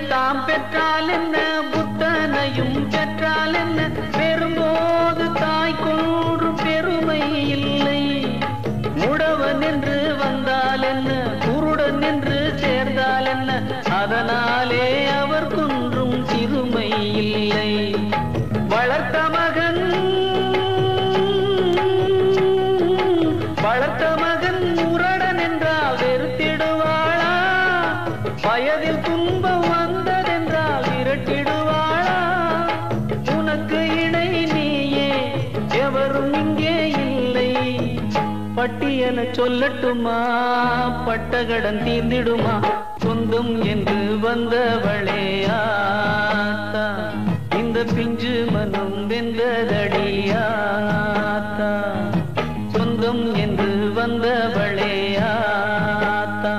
தாம் பெற்றால் என்ன, புத்தனையும் பெற்றால் என்ன, பெறும்போது தாய் கொன்று பெருமை இல்லை. முடவன் என்று வந்தால் என்ன, குருடன் என்று சேர்ந்தால் என்ன, அதனாலே அவர் குன்றும் சிறுமை இல்லை. வளர்த்த மகன், வளர்த்த மகன் முரடன் என்றால் வெறுத்திடுவாளா, வயதில் துன்பம் வந்ததென்றால் விரட்டிடுவாளா. உனக்கு இணை நீயே, எவரும் இங்கே இல்லை, பட்டியல சொல்லட்டுமா, பட்டகடன் தீர்ந்திடுமா, சொந்தம் என்று வந்தவளே ஆத்தா, இந்த பிஞ்சு மனம் வெந்ததடியாத்தா, சொந்தம் என்று வந்தவளே ஆத்தா,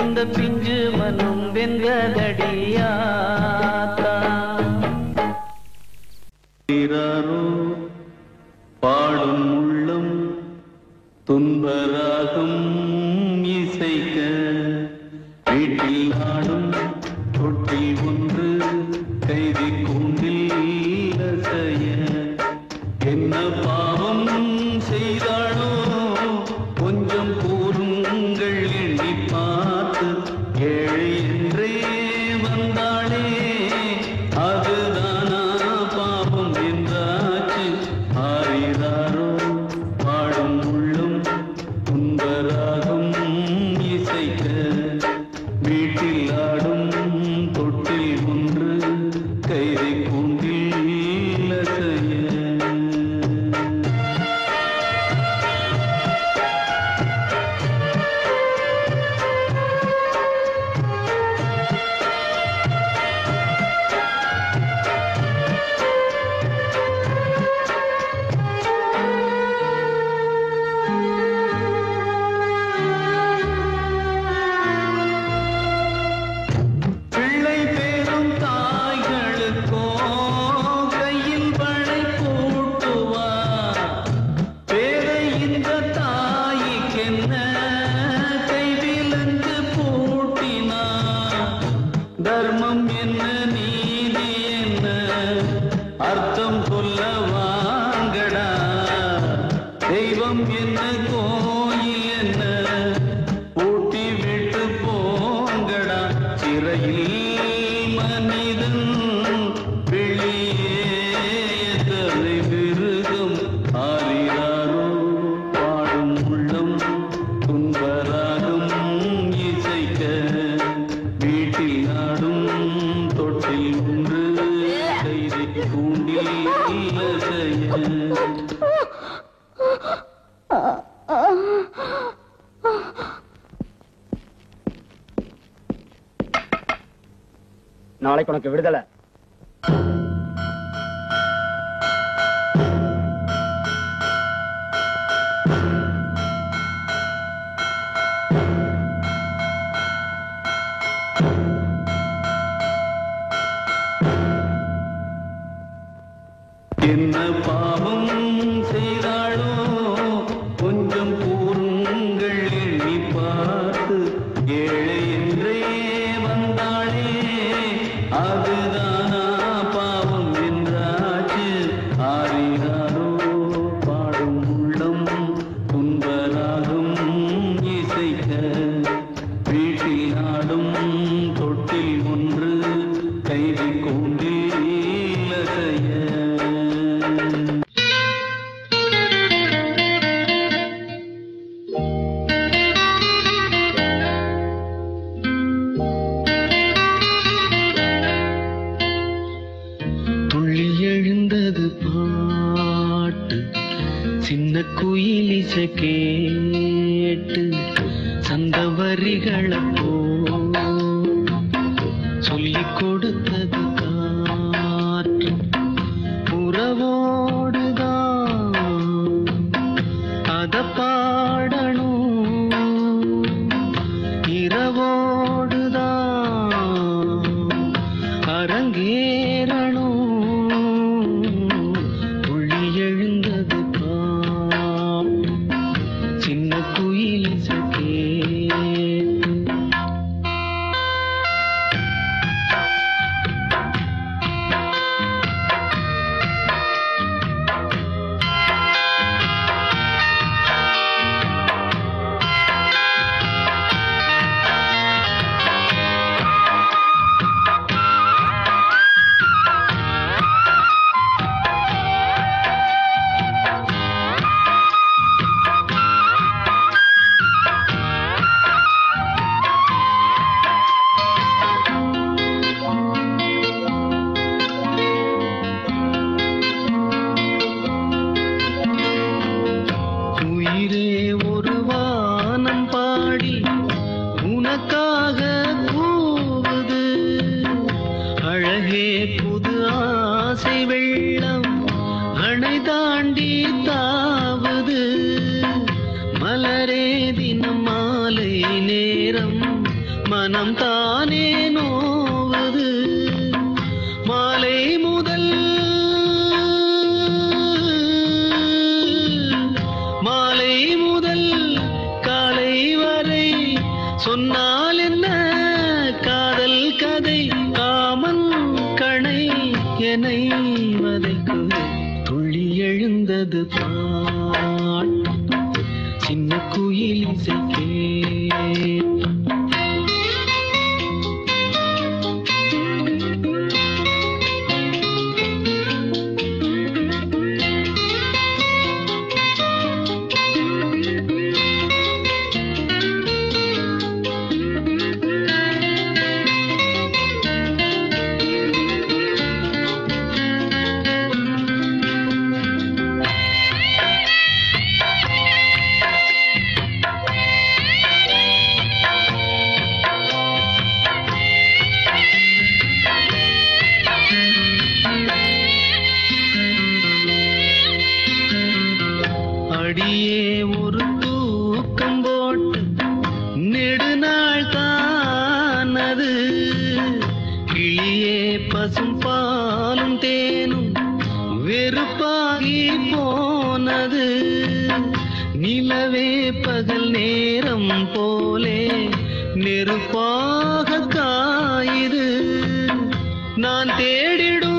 இந்த பிஞ்சு மனம் வெந்ததடியாத்தா. பாடும் உள்ளம் துன்பராகம் இசைக்க, வீட்டில் நாடும் தொட்டில் ஒன்று கைதி கூண்டில் அசைய, என்ன பாவம் செய்தாளோ கொஞ்சம் கூறுங்கள் எண்ணி பார்த்து, ஏழை என்றே வந்தாளே அதுதானா பாவம் என்றாச்சு. ஆரிராரோ பாடும் உள்ளம் துன்பராகம் இசைக்க, வீட்டில் ஆடும் தொட்டில் ஒன்று கைதை கூண்டில் அசைய. தர்மம் என்ன நீதி என்ன அர்த்தம் சொல்ல வாங்கடா, தெய்வம் என்ன கோயில் என்ன பூட்டி விட்டு போங்கடா, சிறையில் மனிதன் வெளியே தலை விருகம். ஆரிராரோ பாடும் உள்ளம் துன்பராகம் இசைக்க, வீட்டில் நாடும் தொட்டில் ஒன்று கைதை கூண்டில் அசைய. நாளைக்கு உனக்கு விடுதலை. இசை கேட்டு சந்தவரிகளை போ சொல்லிக் கொடுத்தது காற்று உறவோடுதான் அத பாடணும் இரவோடுதான் அரங்கேறணும் புள்ளி எழுந்தது பாட்டு சின்ன குயில் சகே மனம் தானே நோவது மாலை முதல் காலை வரை சொன்னால் என்ன காதல் கதை காமன் கணை என்னை வதைக்குது துள்ளி எழுந்தது பாட்டு சின்ன குயில் இசை அடியே ஒரு தூக்கம் போட்டு நெடுநாள் தானது கிளியே பசும் பாலும் தேனும் வெறுப்பாகி போனது நிலவே பகல் நேரம் போலே நெருப்பாக காயுது நான் தேடிடும்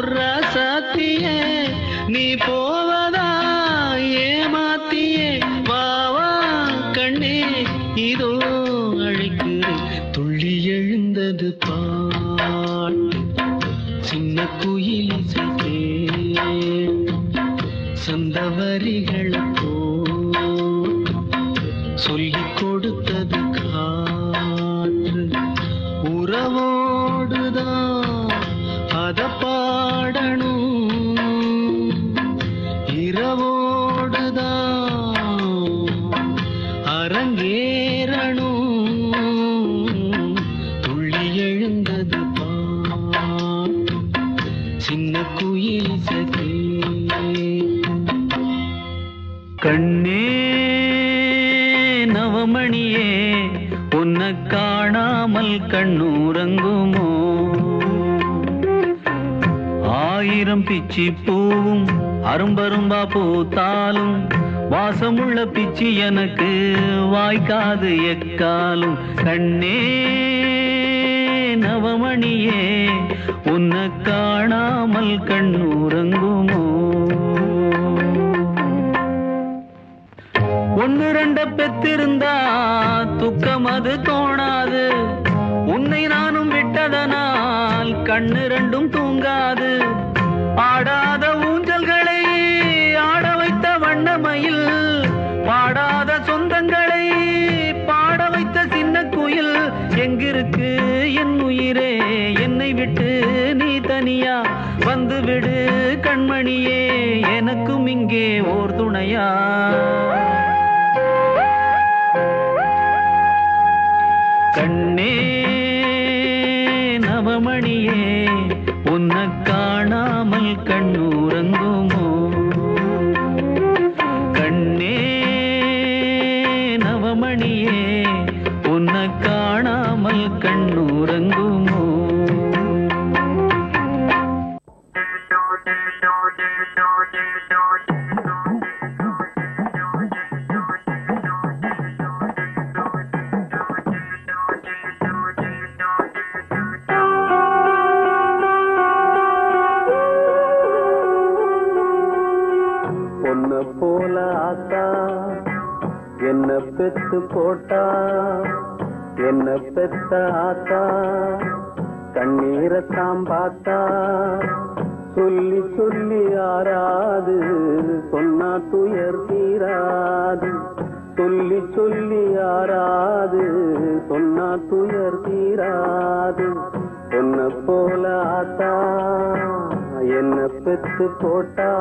ராசாத்தியே நீ போவதா ஏமாத்தியே வாவா கண்ணே இதோ அழைக்கிறேன் துள்ளி எழுந்தது பாட்டு சின்ன குயில் இசை சந்தவரிகளை போ சொல்லிக் கொடுத்தது காற்று உறவோடுதான் அத பாடணும் இரவோடுதான் அரங்கேறணும் துள்ளி எழுந்தது பாட்டு சின்ன குயில் சகே கண்ணே நவமணியே உன்னை காணாமல் கண்ணூரங்குமோ ஆயிரம் பிச்சி பூவும் அரும்பரும்பா பூத்தாலும் வாசமுள்ள பிச்சி எனக்கு வாய்க்காது எக்காலும் கண்ணே நவமணியே உன்னை காணாமல் கண்ணூரங்குமோ ஒன்னு ரெண்ட பெத்திருந்தா துக்கம் அது தோணாது உன்னை நானும் விட்டதனால் கண்ணு ரெண்டும் தூங்காது ஆடாத ஊஞ்சல்களை ஆட வைத்த வண்ணமயில் பாடாத சொந்தங்களை பாட எங்கிருக்கு என் உயிரே என்னை விட்டு நீ தனியா வந்து விடு கண்மணியே எனக்கும் இங்கே ஓர் துணையா கண்ணே நவமணியே உன்னை காணாமல் கண்ணூரங்குமோ கண்ணே நவமணியே உன்னை காணாமல் கண்ணூரங்குமோ பொன்ன போல ஆத்தா என்ன பெத்து போட்டா என்ன பெத்த ஆத்தா கண்ணீரத்தாம் பார்த்தா சொல்லி சொல்லி ஆறாது சொன்னா துயர் தீராது சொல்லி சொல்லி ஆறாது சொன்னா துயர் தீராது பொன்ன போல ஆத்தா என்ன பெத்து போட்டா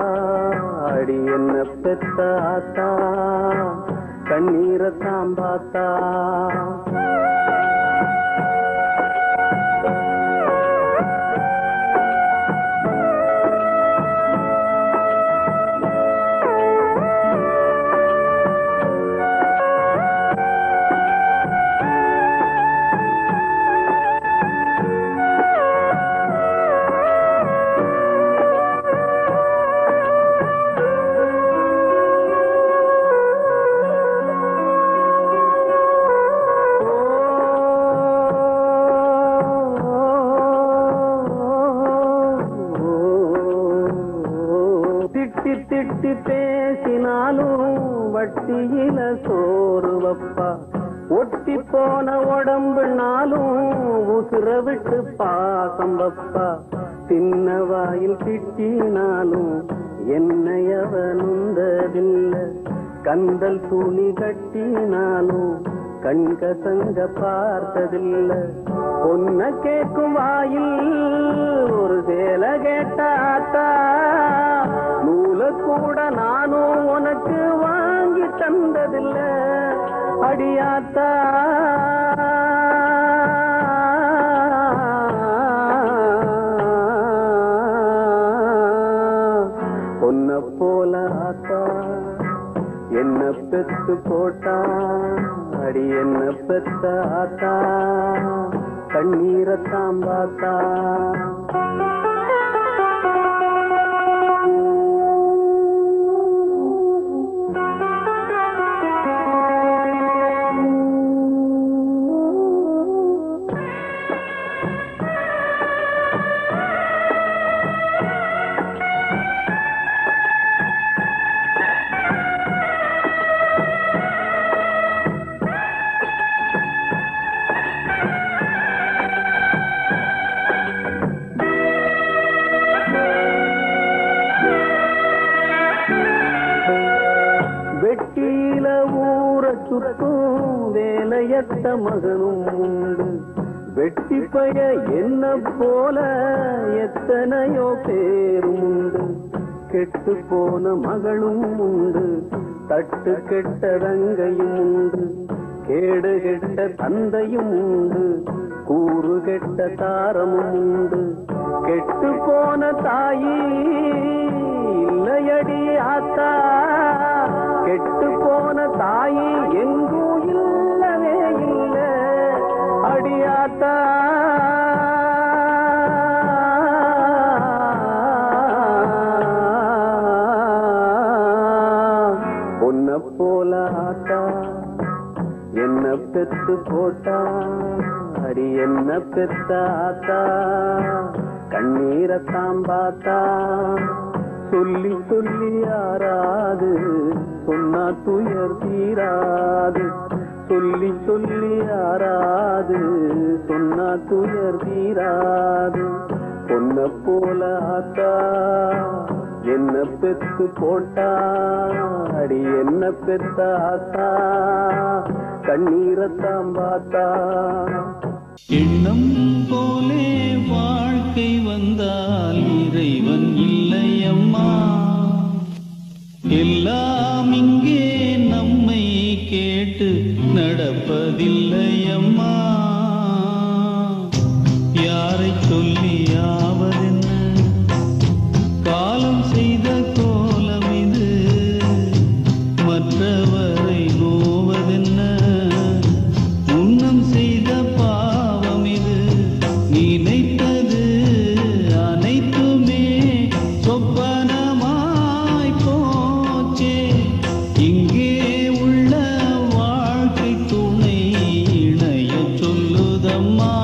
அடி என்ன பெத்த ஆத்தா கண்ணீரத்தாம் பார்த்தா திட்டி பேசினாலும் வட்டியில சோறு வப்பா ஒட்டி போன உடம்புனாலும் உசுர விட்டு பாசம் வப்பா சின்ன வாயில் திட்டினாலும் என்னையவனுந்ததில்லை கந்தல் துணி கட்டினாலும் கண்கசங்க பார்த்ததில்லை பொன்ன கேட்கும் வாயில் ஒரு சேலை கேட்டாத்தா நூல கூட நானும் உனக்கு வாங்கி தந்ததில்லை அடியாத்தா பொன்ன போல ஆத்தா என்ன பெத்து போட்டா அடி என்ன பெத்த ஆத்தா கண்ணீரத்தாம் பார்த்தா வெட்டியில ஊர சுத்தும் வேலையத்த மகனும் உண்டு வெட்டி பய என்ன போல எத்தனையோ பேரும் உண்டு கெட்டு போன மகளும் உண்டு தட்டு கெட்ட ரங்கையும் உண்டு கேடு கெட்ட தந்தையும் உண்டு கூறு கெட்ட தாரமும் உண்டு கெட்டு போன தாயி இல்லையடி ஆத்தா கெட்டு போன தாயி எங்கும் இல்லவே இல்லை அடியாத்தா பொன்ன போல ஆத்தா என்ன பெத்து போட்டா அடி என்ன பெத்த ஆத்தா கண்ணீரத்தாம் பார்த்தா சொல்லி சொல்லி ஆறாது சொன்னா துயர் தீராது சொல்லி சொல்லி ஆறாது சொன்னா துயர் தீராது பொன்ன போல ஆத்தா என்ன பெத்து போட்டா அடி என்ன பெத்த ஆத்தா கண்ணீரத்தாம் பார்த்தா எண்ணம் போலே வாழ்க்கை வந்தால் இறைவன் இல்லை அம்மா. எல்லாம் இங்கே நம்மை கேட்டு நடப்பதில்லை அம்மா. யாரை சொல்லி ஆவதென்ன, காலம் செய்த கோலம் இது. மற்றவரை நோவதென்ன, முன்னம் செய்த பாவம் இது. நினைத்தது அனைத்துமே சொப்பனமாய் போச்சே. இங்கே உள்ள வாழ்க்கை துணை இணைய சொல்லுதம்மா.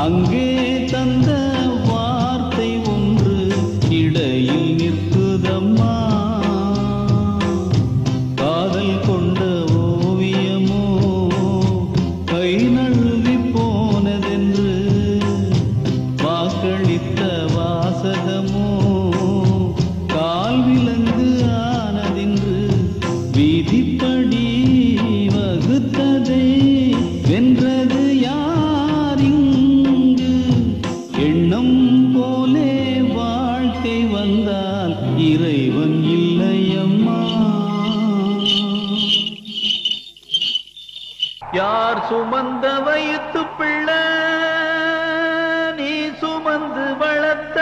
அங்கே தந்த வார்த்தை ஒன்று இடையில் நிற்குதம்மா. காதல் கொண்ட ஓவியமோ கை நழுவி போனதென்று, வாக்களித்த வாசகமோ கால் விலங்கு ஆனதென்று, விதிப்படி வகுத்ததை வென்றது யார் இங்கு? எண்ணம் போலே வாழ்க்கை வந்தால் இறைவன் இல்லை அம்மா. யார் சுமந்த வயிற்று பிள்ளை நீ சுமந்து வளர்த்த,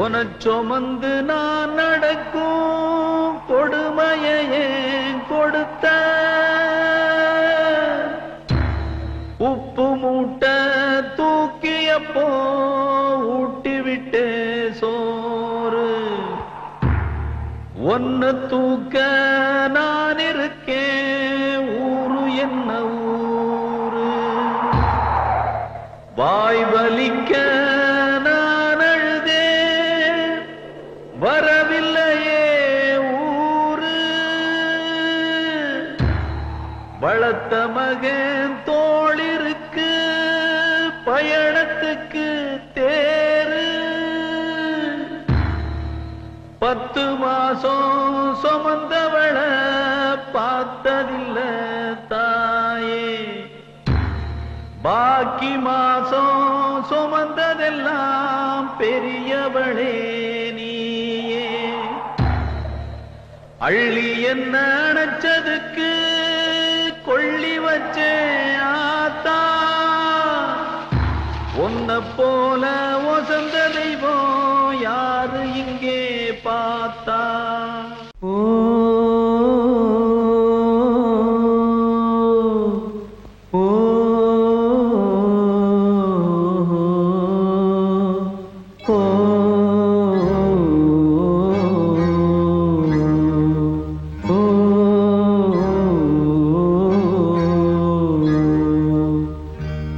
உனச் சுமந்து நான் நடக்கும் கொடுமையை கொடுத்த. உப்பு மூட்டை தூக்கியப்போ ஊட்டி விட்டே சோறு, ஒன்னு தூக்க நான் இருக்கேன் ஊரு என்ன ஊரு. வாய் வலிக்க நான் அழுதேன் வரவில்லையே ஊரு. வளர்த்த மகன் தோளிருக்கு பயணத்துக்கு தேரு. 10 மாசம் சுமந்தவள பார்த்ததில்ல தாயே. பாக்கி மாசம் சுமந்ததெல்லாம் பெரியவளே நீயே. அள்ளி என்ன நினைச்சதுக்கு கொள்ளி வச்சே ஆத்தா. உன்னை போல வசந்த தெய்வம் யாரு இங்கே பார்த்தா. ஓ ஓ ஓ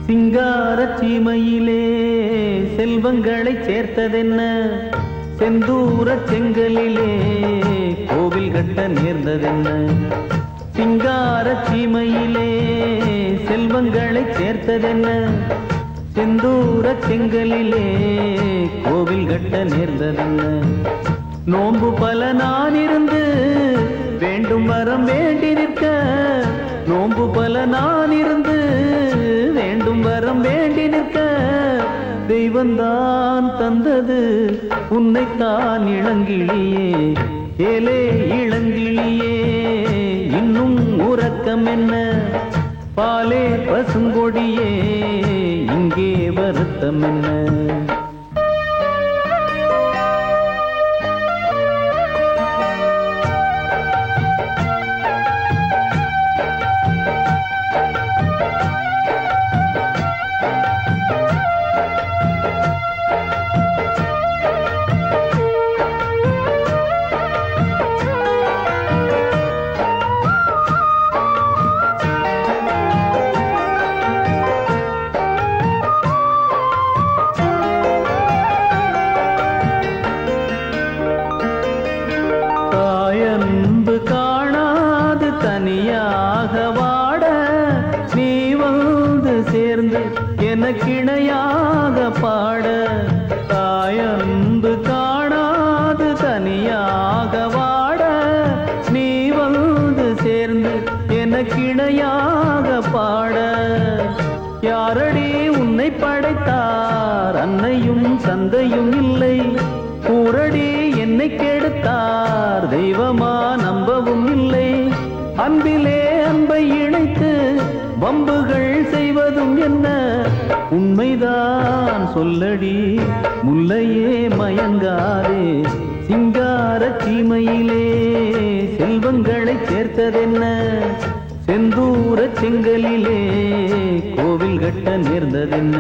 சிங்காரச் சீமையிலே செல்வங்களை சேர்த்ததென்ன, செந்தூரச் செங்கலிலே கோவில் கட்ட நேர்ந்ததென்ன. சிங்காரச் சீமையிலே செல்வங்களை சேர்த்ததென்ன, செந்தூரச் செங்கலிலே கோவில் கட்ட நேர்ந்ததென்ன. நோன்பு பல நான் இருந்து வேண்டும் வரம் வேண்டி நிற்க, நோன்பு பல நான் இருந்து வேண்டும் வரம் வேண்டி நிற்க. தெய்வந்தான் தந்தது உன்னைத்தான் இளங்கிளியே. ஏலே இளங்கிளியே இன்னும் உறக்கம் என்ன, பாலே பசுங்கொடியே இங்கே வருத்தம் என்ன. எனக்கிணையாக பாட, தாயன்பு காணாது தனியாக வாட, நீ வந்து சேர்ந்து என எனக்கிணையாக பாட யாரடி உன்னை படைத்தார் அன்னையும் தந்தையும் இல்லை கூரடி என்னை கெடுத்தார் தெய்வமா நம்பவும் இல்லை அன்பிலே அன்பை இணைத்து வம்புகள் செய்வதும் என்ன உண்மைதான் சொல்லடி முல்லையே மயங்காதே சிங்கார சீமையிலே செல்வங்களை சேர்த்ததென்ன செந்தூர செங்கலிலே கோவில் கட்ட நேர்ந்ததென்ன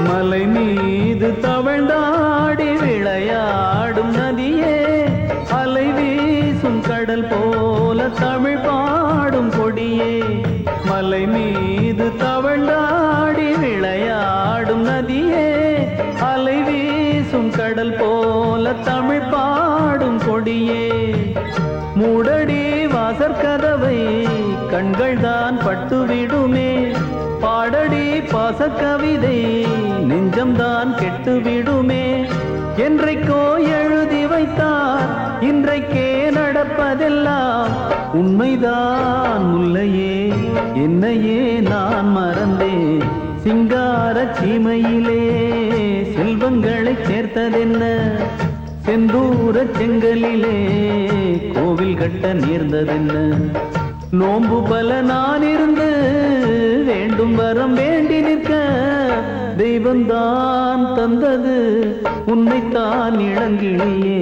மலை மீது தவழ்ந்தாடி விளையாடும் நதியே அலை வீசும் கடல் போல தமிழ் பாடும் கொடியே மலை மீது தவழ்ந்தாடி விளையாடும் நதியே அலை வீசும் கடல் போல தமிழ் பாடும் கொடியே மூடடி வாசற்கதவை கண்கள் தான் பட்டுவிடுமே பாடடி பாசக்கவிதை நெஞ்சம்தான் கெட்டுவிடுமே என்றைக்கோ எழுதி வைத்தார் இன்றைக்கே நடப்பதெல்லாம் உண்மைதான் முல்லையே என்னையே நான் மறந்தேன் சிங்கார சீமையிலே செல்வங்களை சேர்த்ததென்ன செந்தூர செங்கலிலே கோவில் கட்ட நேர்ந்ததென்ன நோம்பு பல நான் இருந்து வேண்டும் வரம் வேண்டி நிற்க தெய்வந்தான் தந்தது உன்னைத்தான் இளங்கிளியே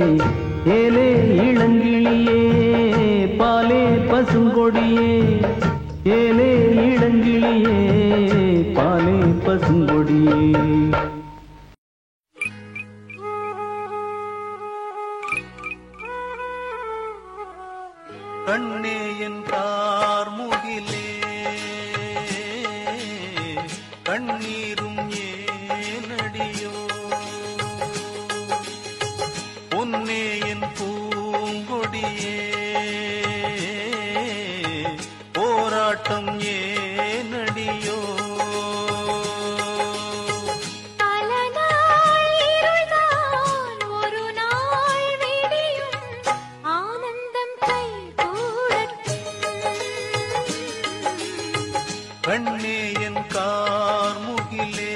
ஏலே இளங்கிளியே பாலே பசுங்கொடியே ஏலே இளங்கிளியே பாலே பசுங்கொடியே கண்ணே என் கார்முகிலே கண்ணீரும் ஏனடியோ பொன்னே என் பூங்கொடியே போராட்டம் ஏனடியோ கண்ணே என் கார்முகிலே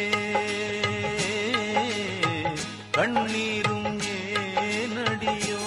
கண்ணீரும் ஏனடியோ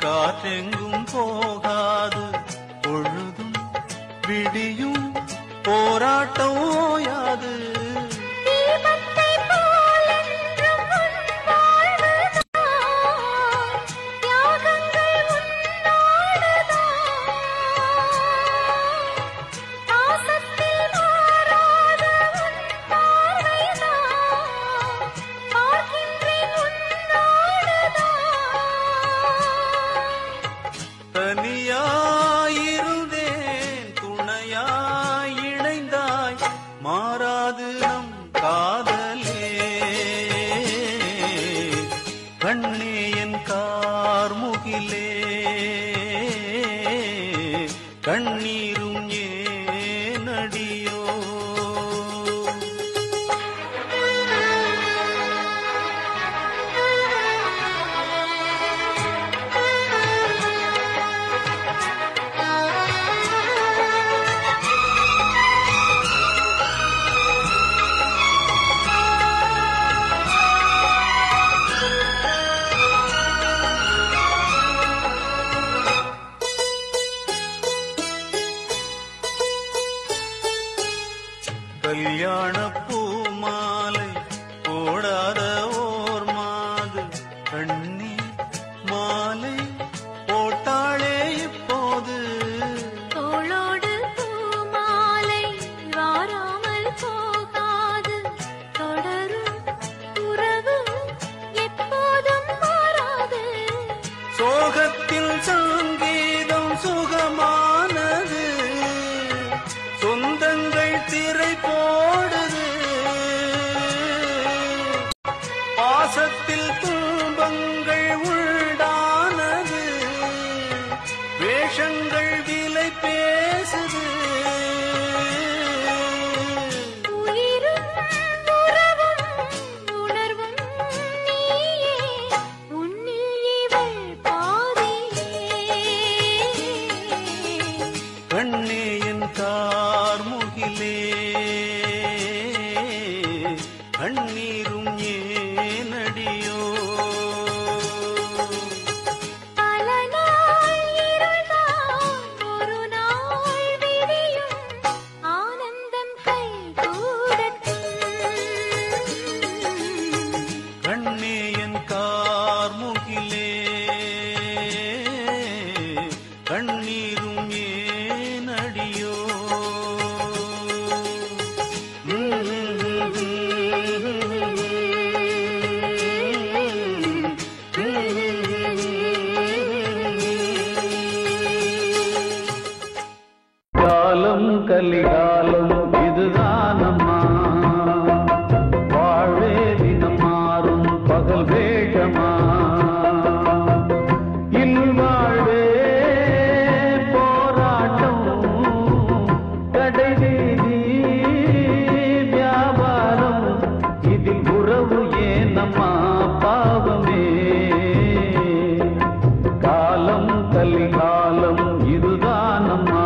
காற்றெங்கும் போகாது பொழுதும் விடியும் போராட்டம் ஓயாது தனியாயிருந்தேன் துணையாய் இணைந்தாய் மாறாது நம் காதலே கண்ணே என் கார்முகிலே கண்ணீரும் ஏனடியோ கல்யாண பூமாலை போடாத ஓர் மாது கண்ணீர் மாலை போட்டாளே இப்போது தோளோடு பூமாலை வாராமல் போகாது தொடரும் உறவு எப்போதும் மாறாது சோகத்தில் சங்கீதம் சுகமானது சொந்தங்கள் திரை போடுது பாசத்தில் துன்பங்கள் உண்டானது வேஷங்கள் விலை பேசுது உயிரும் உறவும் உணர்வும் நீயே உன்னில் இவள் பாதியே கண்ணே என் கார்முகிலே கண்ணீரும் ஏனடியோ பல நாள் இருள்தான் ஒரு நாள் விடியும் ஆனந்தம் கைகூடட்டும் கண்ணே என் கார்முகிலே கண்ணீரும் ஏனடியோ காலம் கலிகாலம் இதுதானம்மா வாழே தினம் மாறும் பகல் வேஷமா இல்வாழ்வே போராட்டம் கடை வீதி வியாபாரம் இதில் உறவு ஏனம்மா பாவமே காலம் கலிகாலம் இதுதானம்மா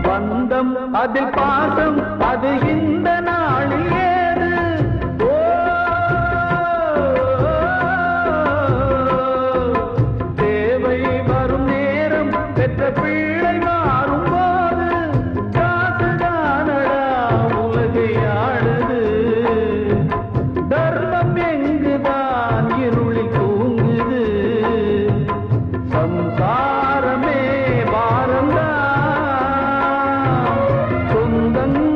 பந்தம் அதில் பாசம் அது இந்த நாளில் ஏது ஓ, தேவை வரும் நேரம் பெற்ற பிள்ளை மாறும் போது காசுதானடா உலகை ஆடுது தர்மம் எங்குதான் இருளில் தூங்குது சம்சாரமே பாரம்தான் சொந்தங்கள்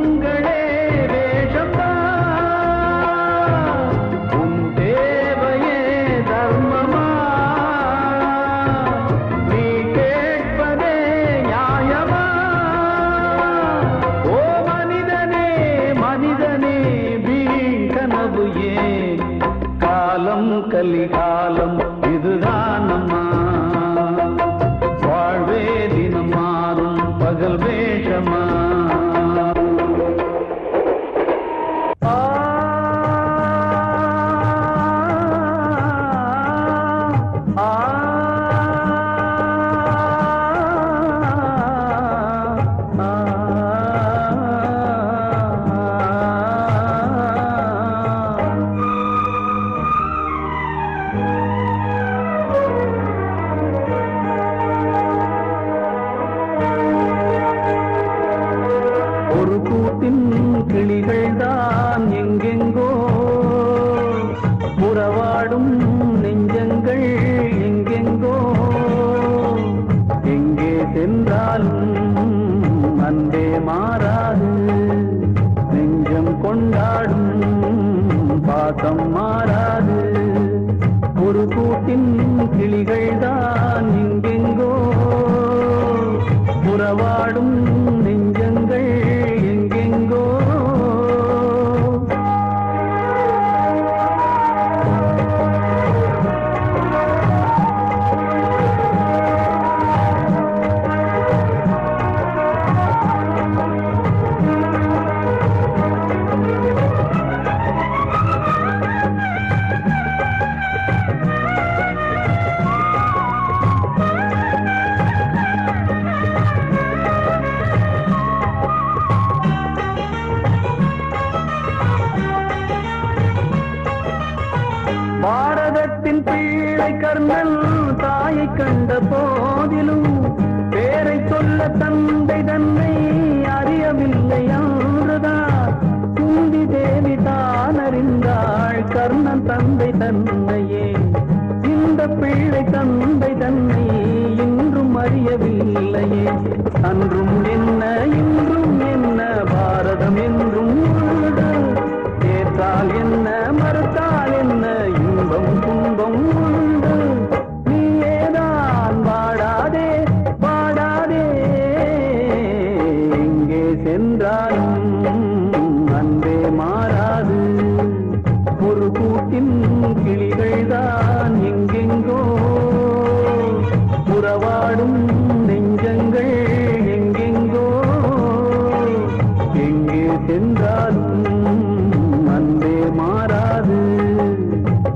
தந்தை தன்னை அறியவில்லை என்றுதான் குந்தி தேவி தான் அறிந்தாள் கர்ணன் தந்தை தன்னையே. இந்த பிள்ளை தந்தை தன்னை இன்றும் அறியவில்லையே. அன்றும் என்ன இன்றும் என்ன பாரதம் என்றும் உண்டு. கேட்டால் என்ன மறுத்தால் என்ன இன்பம் துன்பம் உண்டு. நீயேதான் வாடாதே வாடாதே எங்கே சென்றாலும் அன்பே மாறாது. ஒரு கூட்டின் கிளிகள் தான் எங்கெங்கோ உறவாடும் நெஞ்சங்கள் எங்கெங்கோ. எங்கே சென்றாலும் அன்பே மாறாது.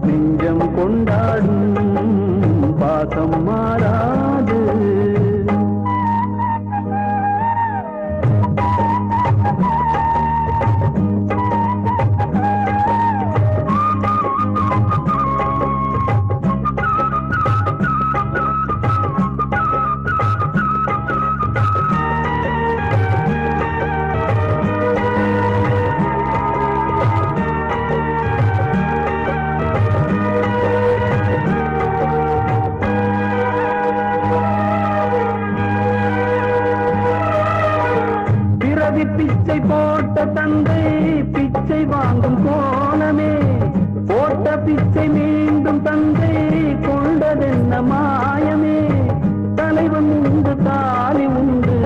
நெஞ்சம் கொண்டாடும் பாசம் மாறாது. பிச்சை போட்ட தந்தை பிச்சை வாங்கும் கோலமே. போட்ட பிச்சை மீண்டும் தந்தை கொண்டதென்ன மாயமே. தலைவன் உண்டு தாலி உண்டு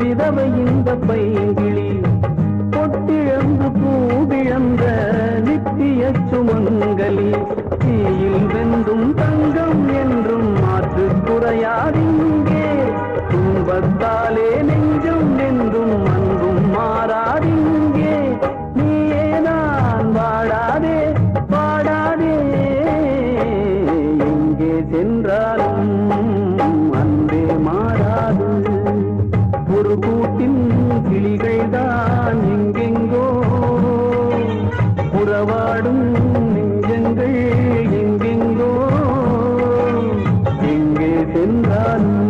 விதவை இந்த பைங்கிளி. பொட்டிழந்து பூவிழந்த நித்திய சுமங்கலி. தீயில் வெந்தும் தங்கம் என்றும் மாற்று குறையாதிங்கே. துன்பத்தாலே நெஞ்சும் நெஞ்சும் அன்பும் மாறாதிங்கே. நீயேதான் வாடாதே வாடாதே எங்கே சென்றாலும் அன்பே மாறாது. ஒரு கூட்டின் கிளிகள் தான் எங்கெங்கோ உறவாடும் நெஞ்சங்கள் எங்கெங்கோ. எங்கே சென்றாலும்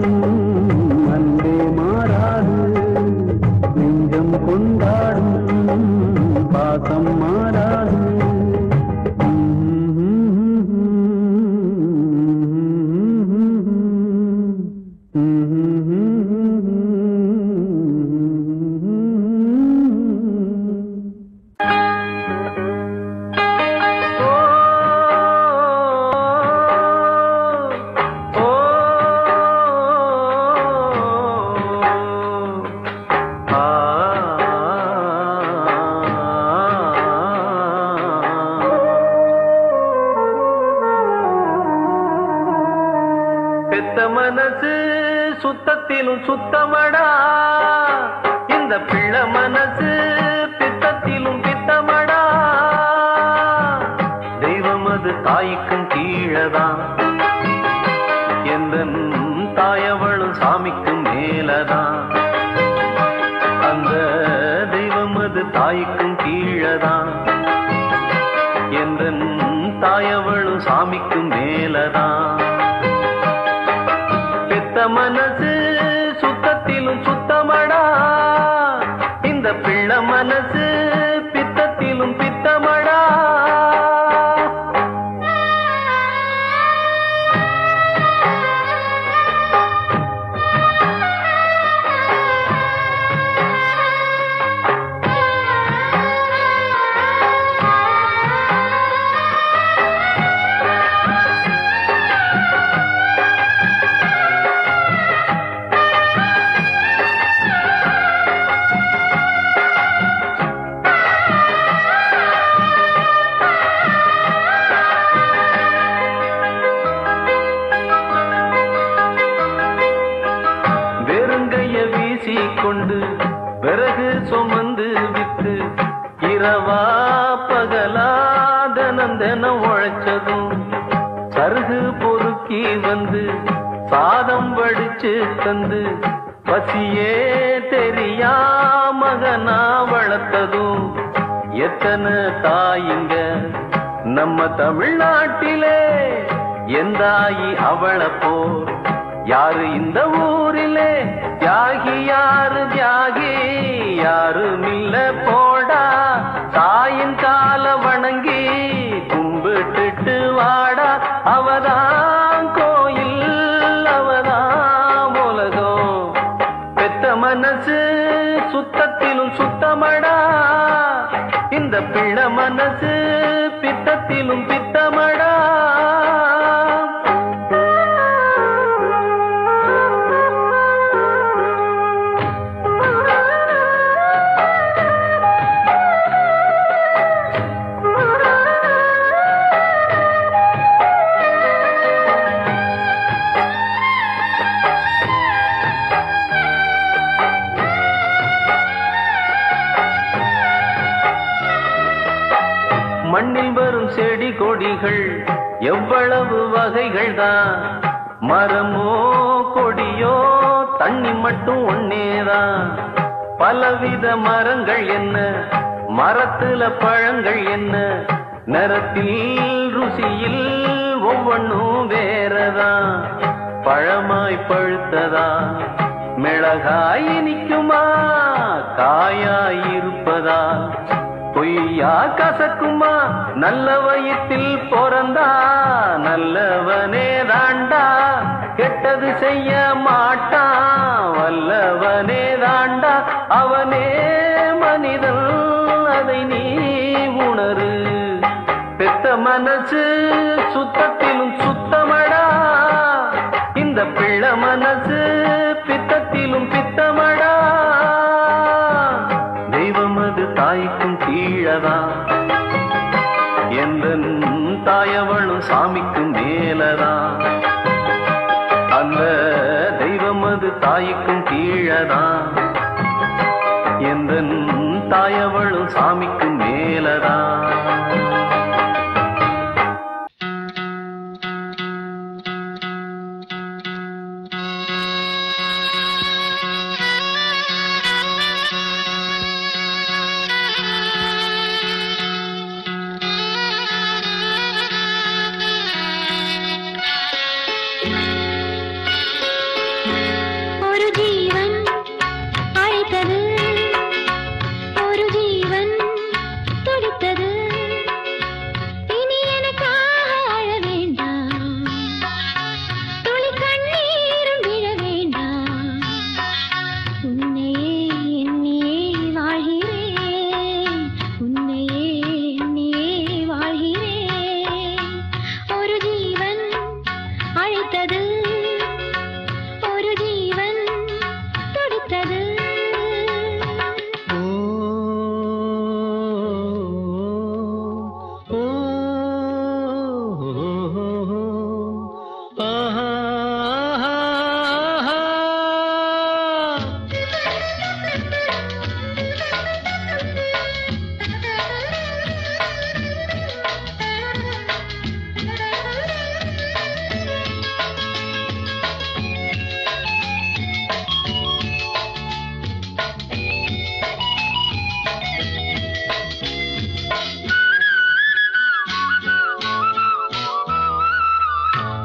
அன்பே மாறாது. நெஞ்சம் கொண்டாடும் பாசம் மாறாது. பெத்த மனசு சுத்தத்திலும் சுத்தமடா. இந்த பிள்ளை மனசு பித்தத்திலும் பித்தமடா. தெய்வம் அது தாய்க்கும் கீழதான். எந்த தாயவளும் சாமிக்கும் மேலதான். அந்த தெய்வம் அது தாய்க்கும் கீழதான். எந்த தாயவளும் சாமிக்கும் மேலதான். மனசு சுத்தத்திலும் சுத்தமடா. இந்த பிள்ளை மனசு பித்தத்திலும் பித்தமடா. கொண்டு விறகு சுமந்து விட்டு இரவா பகலா தனந்தனம் உழைச்சதும் சருகு பொறுக்கி வந்து சாதம் வடிச்சு தந்து பசியே தெரியா மகனா வளர்த்ததும் எத்தனை தாயிங்க நம்ம தமிழ்நாட்டிலே எந்தாயி அவளை போர் யாரு இந்த ஊரிலே தியாகி யாரு தியாகி யாரும் இல்ல போடா தாயின் கால வணங்கி கும்பிட்டுட்டு வாடா அவதான் கோயில் அவதான் உலகம் பெத்த மனசு சுத்தத்திலும் சுத்தமடா இந்த பிள்ளை மனசு பித்தத்திலும் பித்தமடா மண்ணில் வரும் செடி கொடிகள் எவ்வளவு வகைகள் தான் மரமோ கொடியோ தண்ணி மட்டும் ஒன்னேதான் பலவித மரங்கள் என்ன மரத்துல பழங்கள் என்ன நிறத்தில் ருசியில் ஒவ்வொன்றும் வேறதான் பழமாய் பழுத்ததா மிளகாய் இனிக்குமா காயாய் இருப்பதா பொய்யா கசக்குமா நல்ல வயிற்றில் பிறந்தா நல்லவனே தாண்டா கெட்டது செய்ய மாட்டான் வல்லவனே தாண்டா அவனே மனிதன் அதை நீ உணரு பெத்த மனசு சுத்தத்திலும் சுத்தமடா இந்த பிள்ளை மனசு பித்தத்திலும் பித்தமடா தெய்வம் அது தாய்க்கும் கீழதான் எந்த தாயவளும் சாமிக்கும் மேலதான் அந்த தெய்வம் அது தாய்க்கும் கீழதான் எந்த தாயவளும் சாமிக்கும் மேலதான்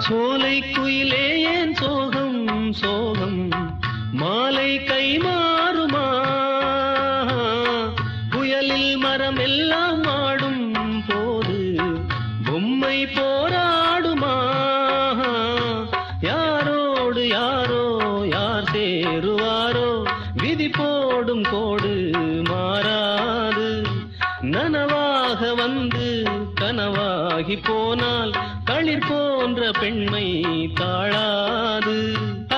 சோலை குயிலே ஏன் சோகம் சோகம் மாலை கை மாறுமா புயலில் மரம் எல்லாம் ஆடும் போது பொம்மை போராடுமா யாரோடு யாரோ யார் சேருவாரோ விதி போடும் கோடு மாறாது நனவாக வந்து கனவாகி போனால் களிர் போன்ற பெண்மை தாழாது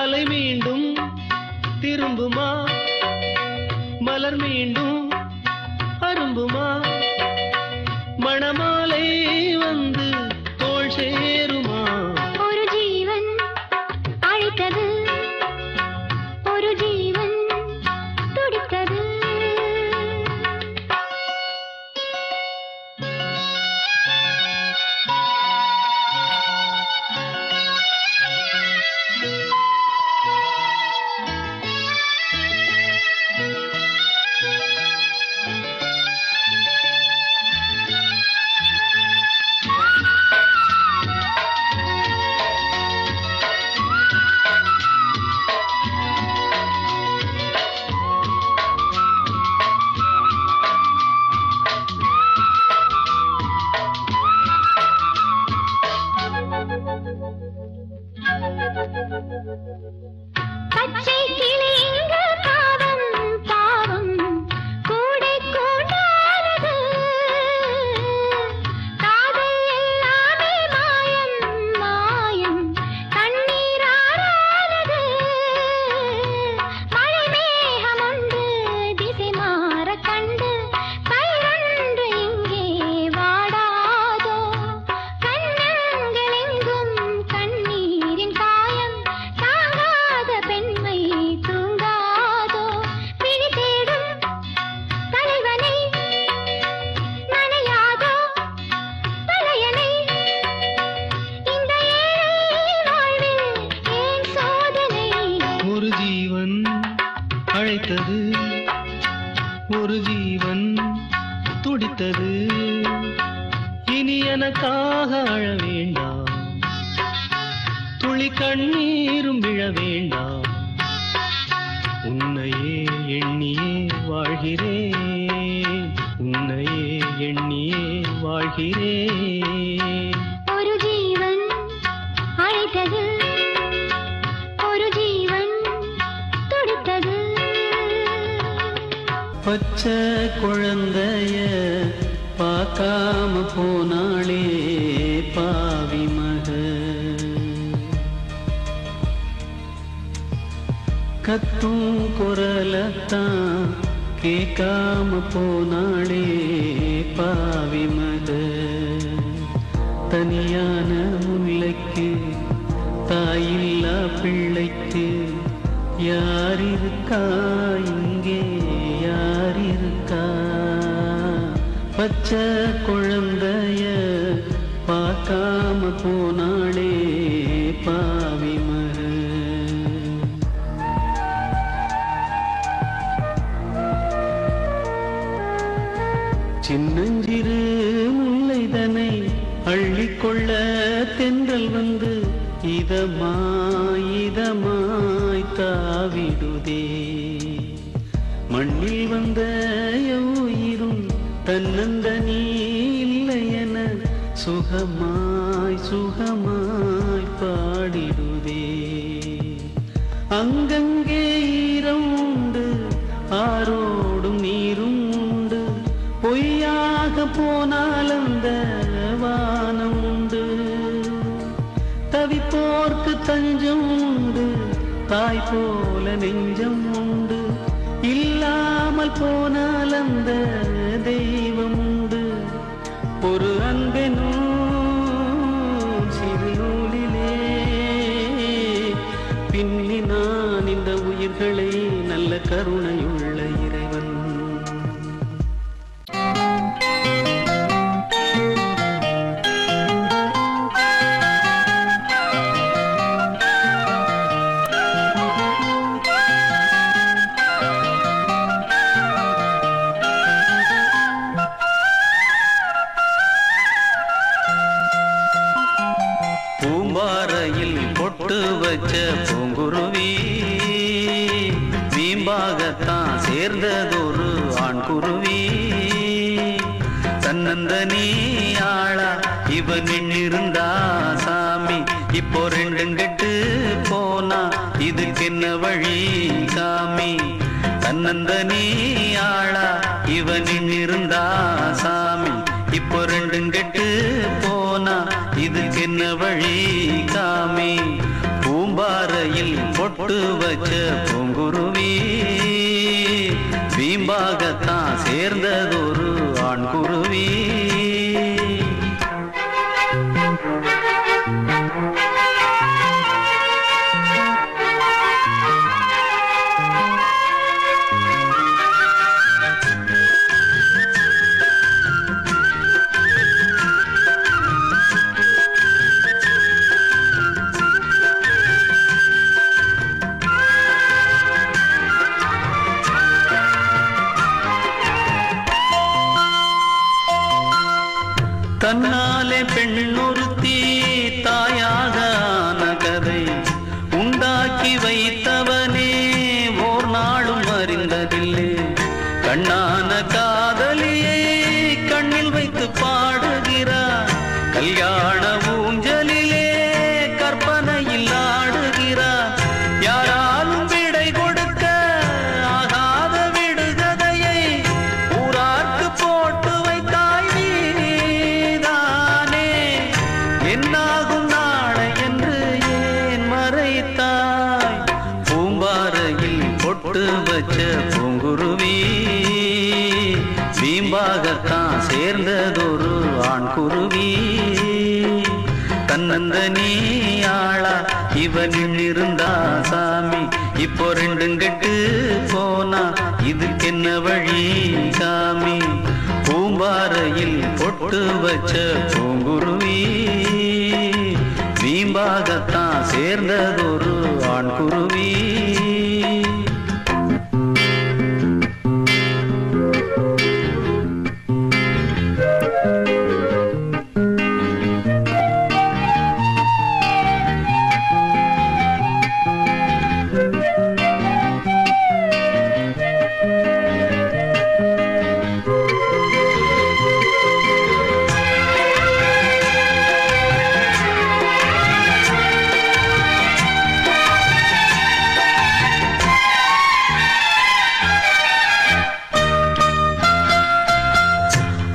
அலை மீண்டும் திரும்புமா மலர் மீண்டும் அரும்புமா மணமாலை வந்து தோள் சேருமா ஒரு ஜீவன் அழைத்தது ஒரு ஜீவன் துடித்தது பச்சை கிளி இங்கு பாவம் பாவம் கூடை கூடானது காதல் எல்லாமே மாயம் மாயம் கண்ணீரானது மழை மேகம் உண்டு திசை மாற கண்டு பயிரொன்று இங்கே வாடாதோ கண்ணங்கள் எங்கும் கண்ணீரின் காயம் தாங்காத பெண்மை தூங்காதோ பிடி தேடும் தலைவனை நனையாதோ தலையணை இந்த ஏழை வாழ்வில் ஏன் சோதனை ஒரு ஜீவன் அழைத்தது ஒரு ஜீவன் துடித்தது இனி எனக்காக அழ வேண்டாம் துளி கண்ணீரும் விழ வேண்டாம் உன்னையே எண்ணியே வாழ்கிறேன் உன்னையே எண்ணியே வாழ்கிறேன் ஒரு ஜீவன் அழைத்தது ஒரு ஜீவன் துடித்தது பச்சை குழந்தைய பார்க்காம போனாளே பாவி மக கத்தும் குரலத்தான் கேட்காம போனாளே பாவி மக தனியான முல்லைக்கு தாயில்லா பிள்ளைக்கு யார் இருக்கா இங்கே யார் இருக்கா பச்சை குழந்தைய பார்க்காம போனாளே பாவி மக சின்னஞ்சிறு முல்லைதனை அள்ளிக்கொள்ள தென்றல் வந்து இதமாய் தாவிடுதே மண்ணில் வந்த உயிரும் தன்னந்தனி இல்லை என சுகமாய் பாடிடுதே அங்கங்கே ஈரம் உண்டு ஆரோடும் நீரும் உண்டு பொய்யாக போனால் அந்த வானம் உண்டு தவிப்போர்க்கு தஞ்சம் உண்டு தாய் போல நெஞ்சம் உண்டு இல்லாமல் போனால் அந்த தெய்வம் உண்டு ஒரு அன்பெனும் சிறு நூலிலே பின்னி நான் இந்த உயிர்களை நல்ல கருணையுள்ள இறைவன் பூம்பாறையில் பொட்டு வச்ச பூங்குருவி வீம்பாகத்தான் சேர்ந்ததொரு ஆண்குருவி தன்னந்தனி ஆளா இவன் நின்னிருந்தா சாமி இப்போ ரெண்டும் கெட்டு போனா இதுக்கு என்ன வழி காமி தன்னந்தனி ஆளா இவன் நின்னிருந்தா சாமி இப்போ ரெண்டும் கெட்டு போனா இதுக்கு என்ன வழி காமி பூம்பாறையில் பொட்டு வச்ச பூங்குருவி வீம்பாகத்தான் சேர்ந்ததொரு ஆண்குருவி தன்னாலே பெண்ணொருத்தி தாயாக ஆன கதை உண்டாக்கி வைத்தவனே ஓர் நாளும் அறிந்ததில்லை கண்ணான காதலியை கண்ணில் வைத்து பாடுகிறார் கல்யாண ஊஞ்சலிலே கற்பனையில் ஆடுகிறார் வச்ச பூங்குருவி வீம்பாகத்தான் சேர்ந்ததொரு ஆண் குருவி தன்னந்தனி ஆளா இவனில் இருந்தா சாமி இப்போ ரெண்டும் கெட்டு போனா இதுக்கென்ன வழி சாமி பூம்பாறையில் பொட்டு வச்ச பூங்குருவி வீம்பாகத்தான் சேர்ந்ததொரு ஆண் குருவி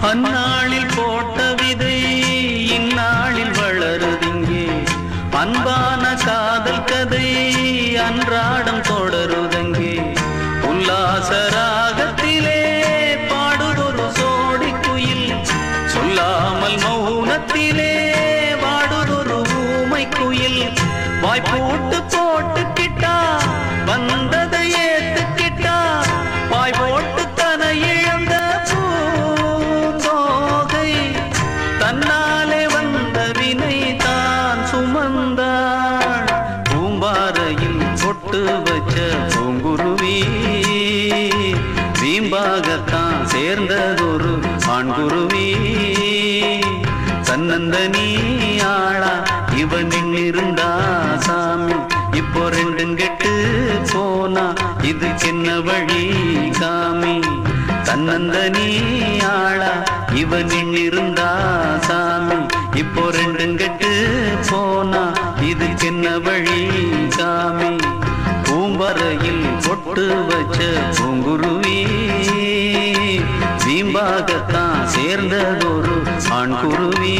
அந்நாளில் போட்ட விதை இந்நாளில் வளருதிங்கே அன்பான காதல் கதை அன்றாடம் தொடருதங்கே உல்லாச ராகத்திலே பாடுதொரு சோடி குயில் சொல்லாமல் மௌனத்திலே வாடுதொரு ஊமை குயில் வாய்ப்போட்டு போட்டுக்கிட்டா வந்ததை ஏத்துக்கிட்டா வாய் போட்டு தன இழந்த தன்னாலே வந்த வினை தான் சுமந்தாள் பூம்பாறையில் பொட்டு வச்ச பூங்குருவி வீம்பாகத்தான் சேர்ந்ததொரு ஆண்குருவி தன்னந்தனி ஆளா இவனில் இருந்தா சாமி இப்போ ரெண்டும் கெட்டு போனா இதுக்கென்ன வழி காமி தன்னந்தனி ஆளா இவனில் இருந்தா சாமி இப்போ ரெண்டும் கெட்டு போனா இதுக்கென்ன வழி சாமி பூம்பறையில் பொட்டு வச்ச பூங்குருவி வீம்பாகத்தான் சேர்ந்ததொரு ஆண்குருவி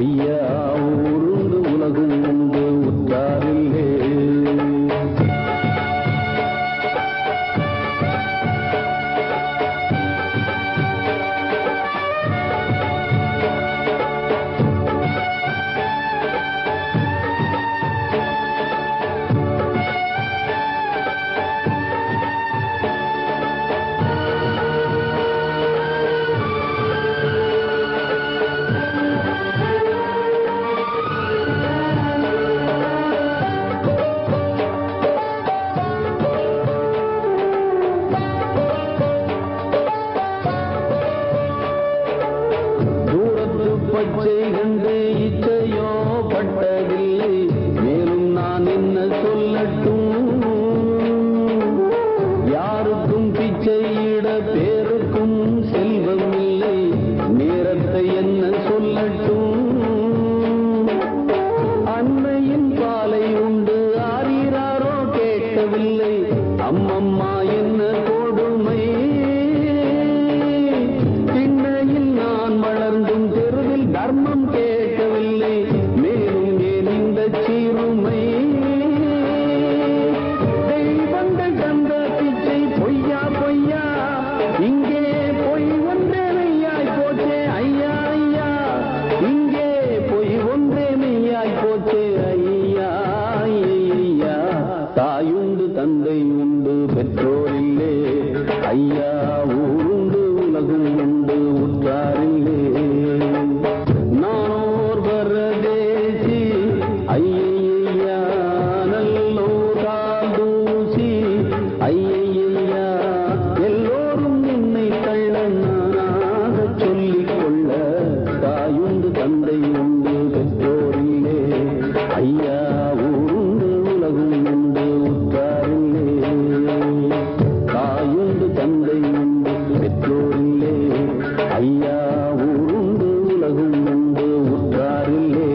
ஐயா ஊருந்து உலகம் உண்டு உற்றாரில்லே பச்சை கண்டு இச்சையோ பட்டதில்லை, மேலும் நான் என்ன சொல்லட்டும்? யாருக்கும் பிச்சையிட பேருக்கும் செல்வம் இல்லை, நேரத்தை என்ன சொல்லட்டும்? அன்னையின் பாலை உண்டு ஆரீராரோ கேட்கவில்லை, அம்மம்மா என்ன கொடுமை. திண்ணையில் நான் வளர்ந்தும் தெருவில் தர்மம் கேட்கவில்லை, மேலும் ஏன் இந்த சீருமை? தெய்வங்கள் தந்த பிச்சை பொய்யா பொய்யா, இங்கே பொய் ஒன்றே மெய்யாய் போச்சே ஐயா ஐயா, இங்கே பொய் ஒன்றே மெய்யாய் போச்சே ஐயா ஐயா. தாயுண்டு தந்தை உண்டு பெற்றோரில்லே, ஐயா ஊருண்டு உலகம் உண்டு உற்றாரில்லே. நானோர் பரதேசி ஐயா, நல்லோர் காதூசி ஐயா, எல்லோரும் என்னை கள்ளனாக சொல்லிக் கொள்ள. தாயுண்டு தந்தை உண்டு பெற்றோரில்லே, ஐயா ஊருண்டு உலகம் உண்டு உற்றாரில்லே. தாயுண்டு தந்தை உண்டு பெற்றோரில்லே, ஐயா ஊருண்டு உலகம் உண்டு உற்றாரில்லே.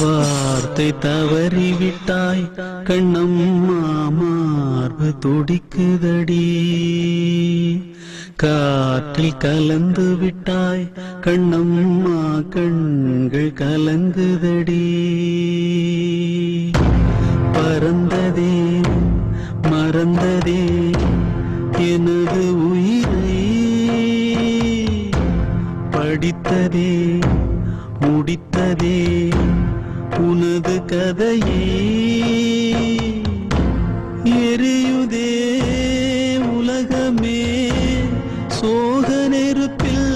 வார்த்தை தவறிவிட்டாய் கண்ணம்மா, மார்பு துடிக்குதடி. காற்றில் கலந்து விட்டாய் கண்ணம்மா, கண்கள் கலங்குதடி. பறந்ததே மறந்ததே எனது உயிரை, படித்ததே முடித்ததே உனது கதையே. எரியுதே உலகமே சோக நெருப்பில்,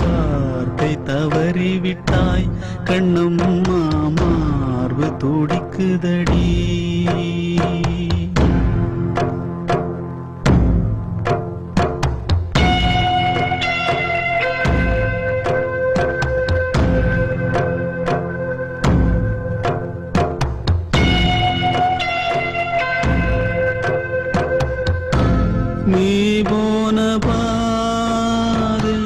வார்த்தை தவறிவிட்டாய் கண்ணம்மா, மார்பு துடிக்குதடி. நீ போன பாதை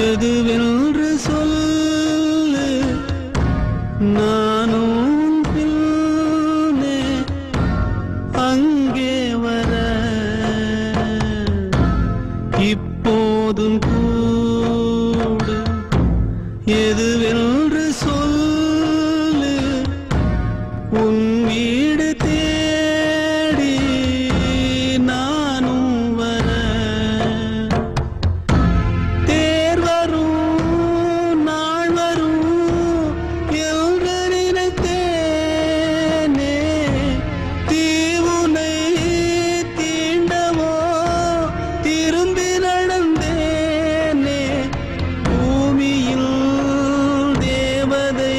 எதுவென்று சொல்லு, நானும் பின்னே அங்கே வர. இப்போதும் கூடு எதுவென்று சொல்லு, உன் வீடு தேடி நானும் வர. தேர் வரும் நாள் வரும் என்று நினைத்தேனே, தீவுனை தீண்டவோ திரும்பி நடந்தேனே. பூமியில் தேவதை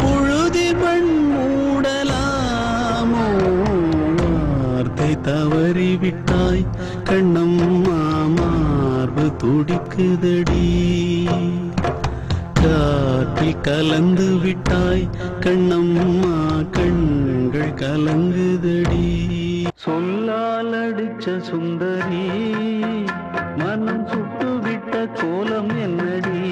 புழுதி மண் மூடலாமோ, வார்த்தை தவறிவிட்டாய் கண்ணம்மா, மார்பு துடிக்குதடி. காற்றில் கலந்து விட்டாய் கண்ணம்மா, கண்கள் கலங்குதடி. சொல்லால் அடிச்ச சுந்தரி, மனம் சுட்டுவிட்ட கோலம் என்னடி.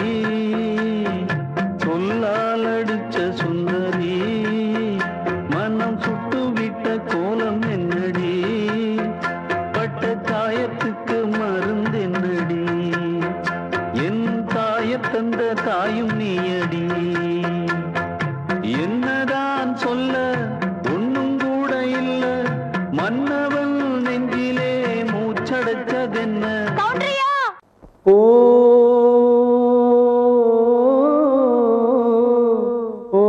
சொல்லால் அடிச்ச சுந்தரி, மனம் சுட்டுவிட்ட கோலம் என்னடி. பட்ட காயத்துக்கு மருந்து என்னடி, என் தாயத் தந்த தாயும் நீயடி. என்னதான் சொல்ல ஒன்னும் கூட இல்ல, மன்னவன் நெஞ்சிலே மூச்சடைச்சதென்ன. ஓ ஓ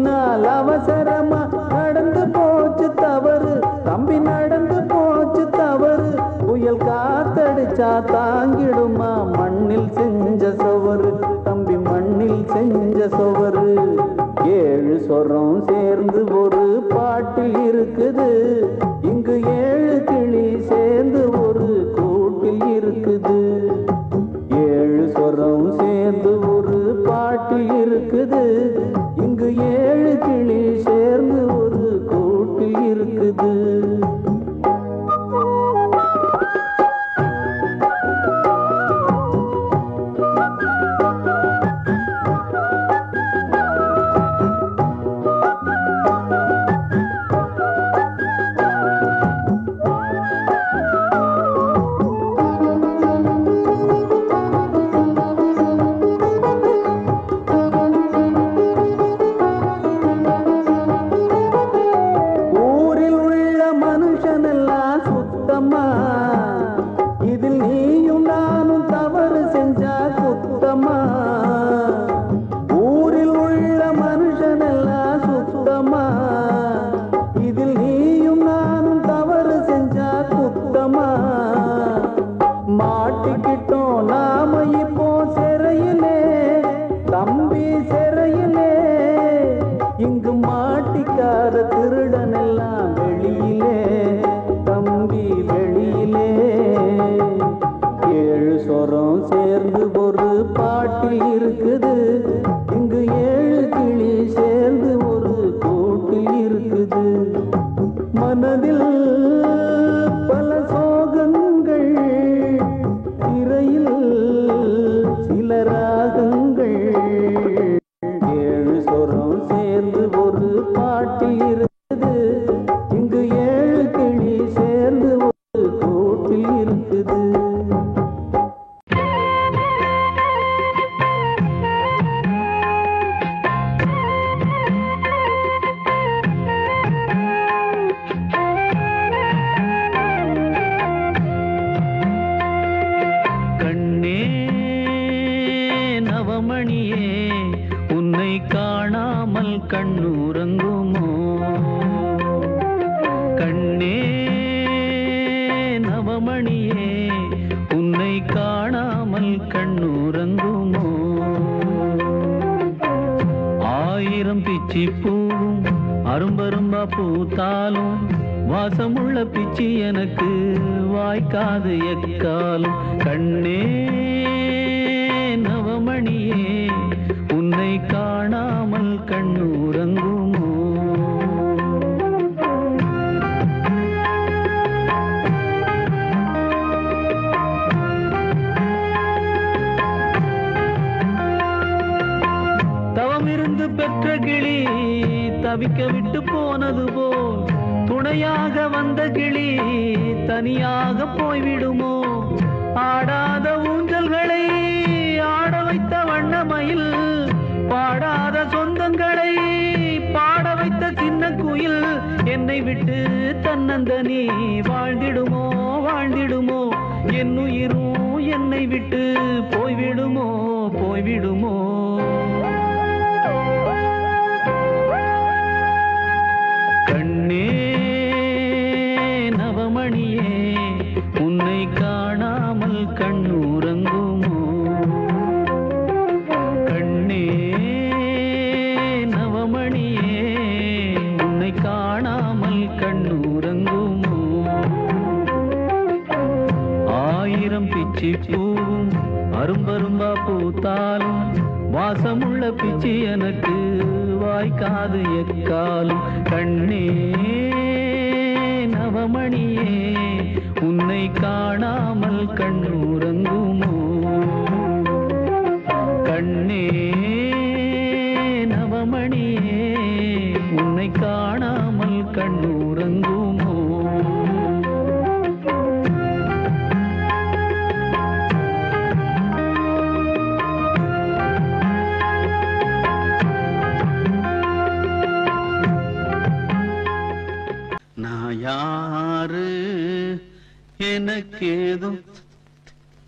தூங்கினால் அவசரமா நடந்து போச்சு தவறு தம்பி நடந்து போச்சு தவறு புயல் காத்தடிச்சா தாங்கிடுமா மண்ணில் செஞ்ச சுவரு தம்பி மண்ணில் செஞ்ச சுவரு 7 சொரம் சேர்ந்து ஒரு பாட்டில் இருக்குது இங்கு 7 கிளி சேர்ந்து ஒரு கூட்டில் இருக்குது 7 சொரம் சேர்ந்து ஒரு பாட்டில் இருக்குது இங்கு 7 கிளி சேர்ந்து ஒரு கூட்டில் இருக்குது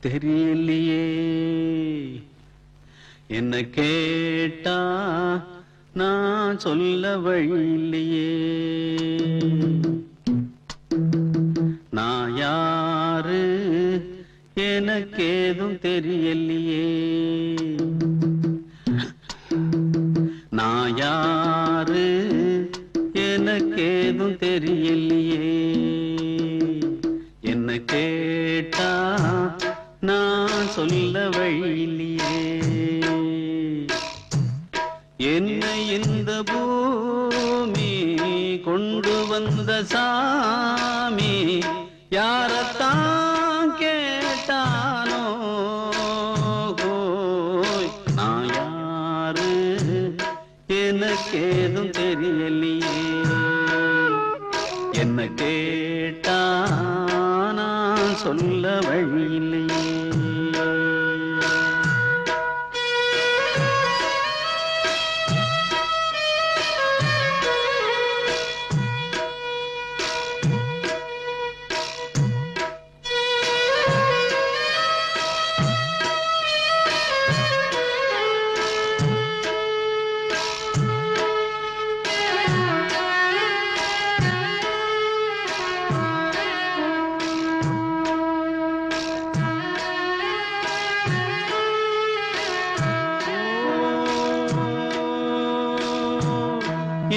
தெரியலையே என்ன கேட்டா நான் சொல்ல வழியில்லையே. நான் யாரு எனக்கேதும் தெரியலையே. நான் யாரு எனக்கேதும் தெரியலையே. என்ன கேட்டா நான் சொல்ல வழியில்லையே. என்னை இந்த பூமி கொண்டு வந்த சாமி யாரத்தான் கேட்டானோ. நான் யாரு எனக்கேதும் தெரியலையே. என்ன கேட்டா நான் சொல்ல வழியில்லையே.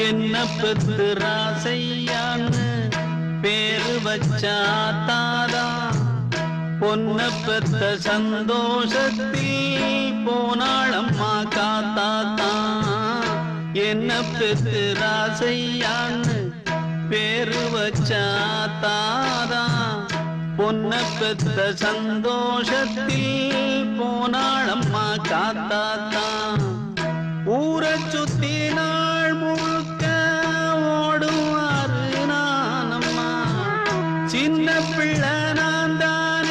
என்ன பெத்து ராசையான்னு பேரு வச்சாத்தாதா. பொன்ன பெத்த சந்தோஷத்தில் போனாளம்மா காத்தாத்தா. என்ன பெத்து ராசையான்னு பேரு வச்சாத்தாதா. பொன்ன பெத்த சந்தோஷத்தில் போனாளம்மா காத்தாத்தா. ஊரை சுத்தி நாள் முழுக்க ஓடுவாரு நானம்மா. சின்ன பிள்ளை நான் தான்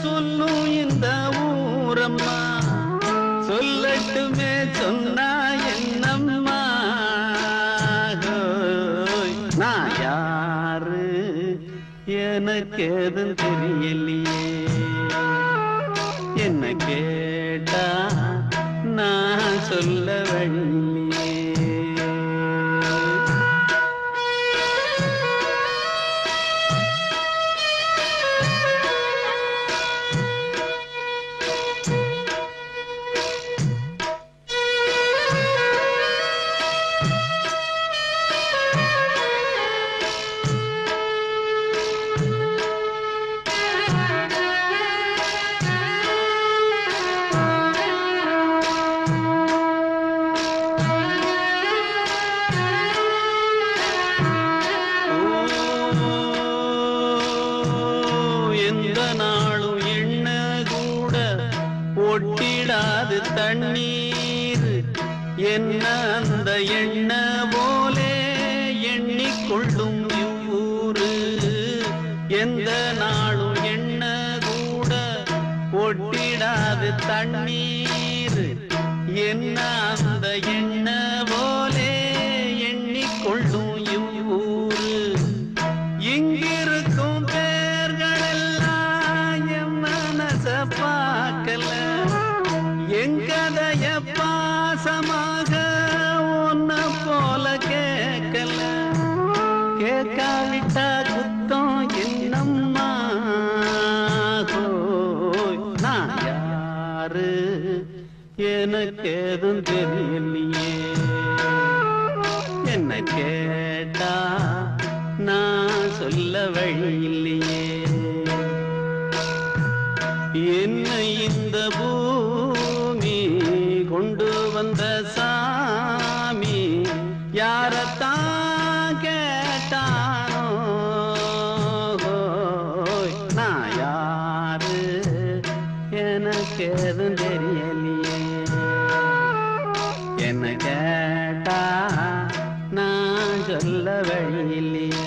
சொல்லும் இந்த ஊரம்மா. சொல்லட்டுமே சொன்னா என்னம்மா. நான் யாரு எனக்கு எதுவும் தெரியலையே. என்ன கேட்டா நான் சொல்ல வழியில்லையே. ஒட்டிடாது தண்ணீர் என்ன அந்த எண்ண போலே எண்ணிக்கொள்ளும் ஊரு. எந்த நாளும் எண்ண கூட ஒட்டிடாது தண்ணீர் என்ன அந்த எண்ண போலே எண்ணிக்கொள்ளும் ஊரு. இங்கிருக்கும் பேர்களெல்லாம் என் மனச பார்க்கல. எங்கதைய பாசமாக ஒன்ன போல கேட்கல. கேட்காவிட்டா குத்தம் என்னம்மா. நான் யாரு எனக்கு எதுவும் தெரியலையே. என்ன கேட்டா நான் சொல்ல வழியில்லையே. என்னை இந்த பூமி கொண்டு வந்த சாமி யாரத்தான் கேட்டானோ. நான் யாரு எனக்கு எதுவும் தெரியலையே. என்ன கேட்டா நான் சொல்ல வழியில்லையே.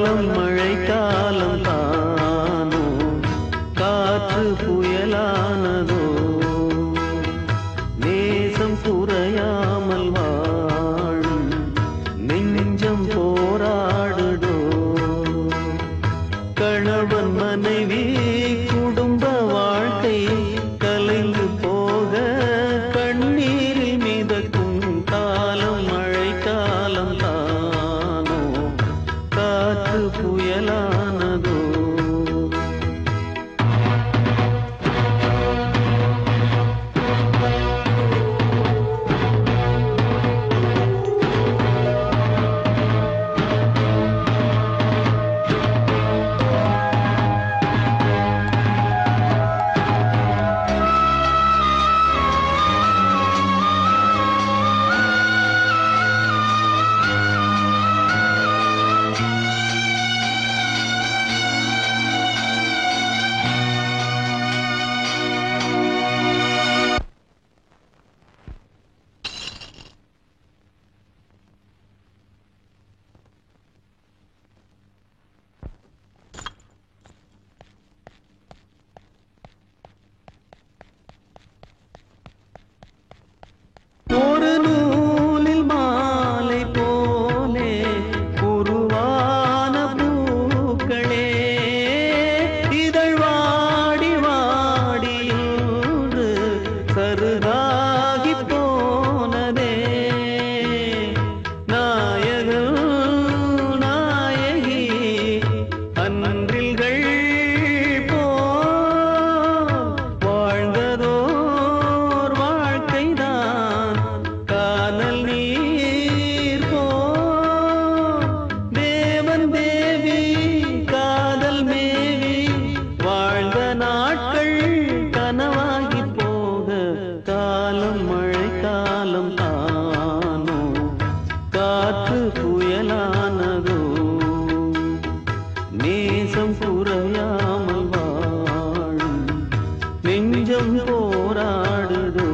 காலம் மழை காலம் தானோ காற்று புயலானதோ நேசம் குறையாமல் வாழும் நெஞ்சம் போராடுதோ கணவன் மனைவி குடும்ப வாழ்க்கை கலைந்து போக கண்ணீரில் மிதக்கும் காலம் மழை காலம் தானோ காற்று புயலானதோ ஒரு நூலில் மாலை போலே உருவான பூக்களே இதழ் வாடி வாடியோடு சருகாகி போனதே நாயகன் நாயகி அன்றில்கள் வாழ்ந்ததோர் வாழ்க்கைதான் கானல் நீர் போ தேவன் தேவி காதல் மேவி வாழ்ந்த நாட்கள் கனவாகி போக காலம் மழை காலம் தானோ காற்று புயலானதோ நேசம் குறையாமல் வாழும் நெஞ்சம் போராடுதோ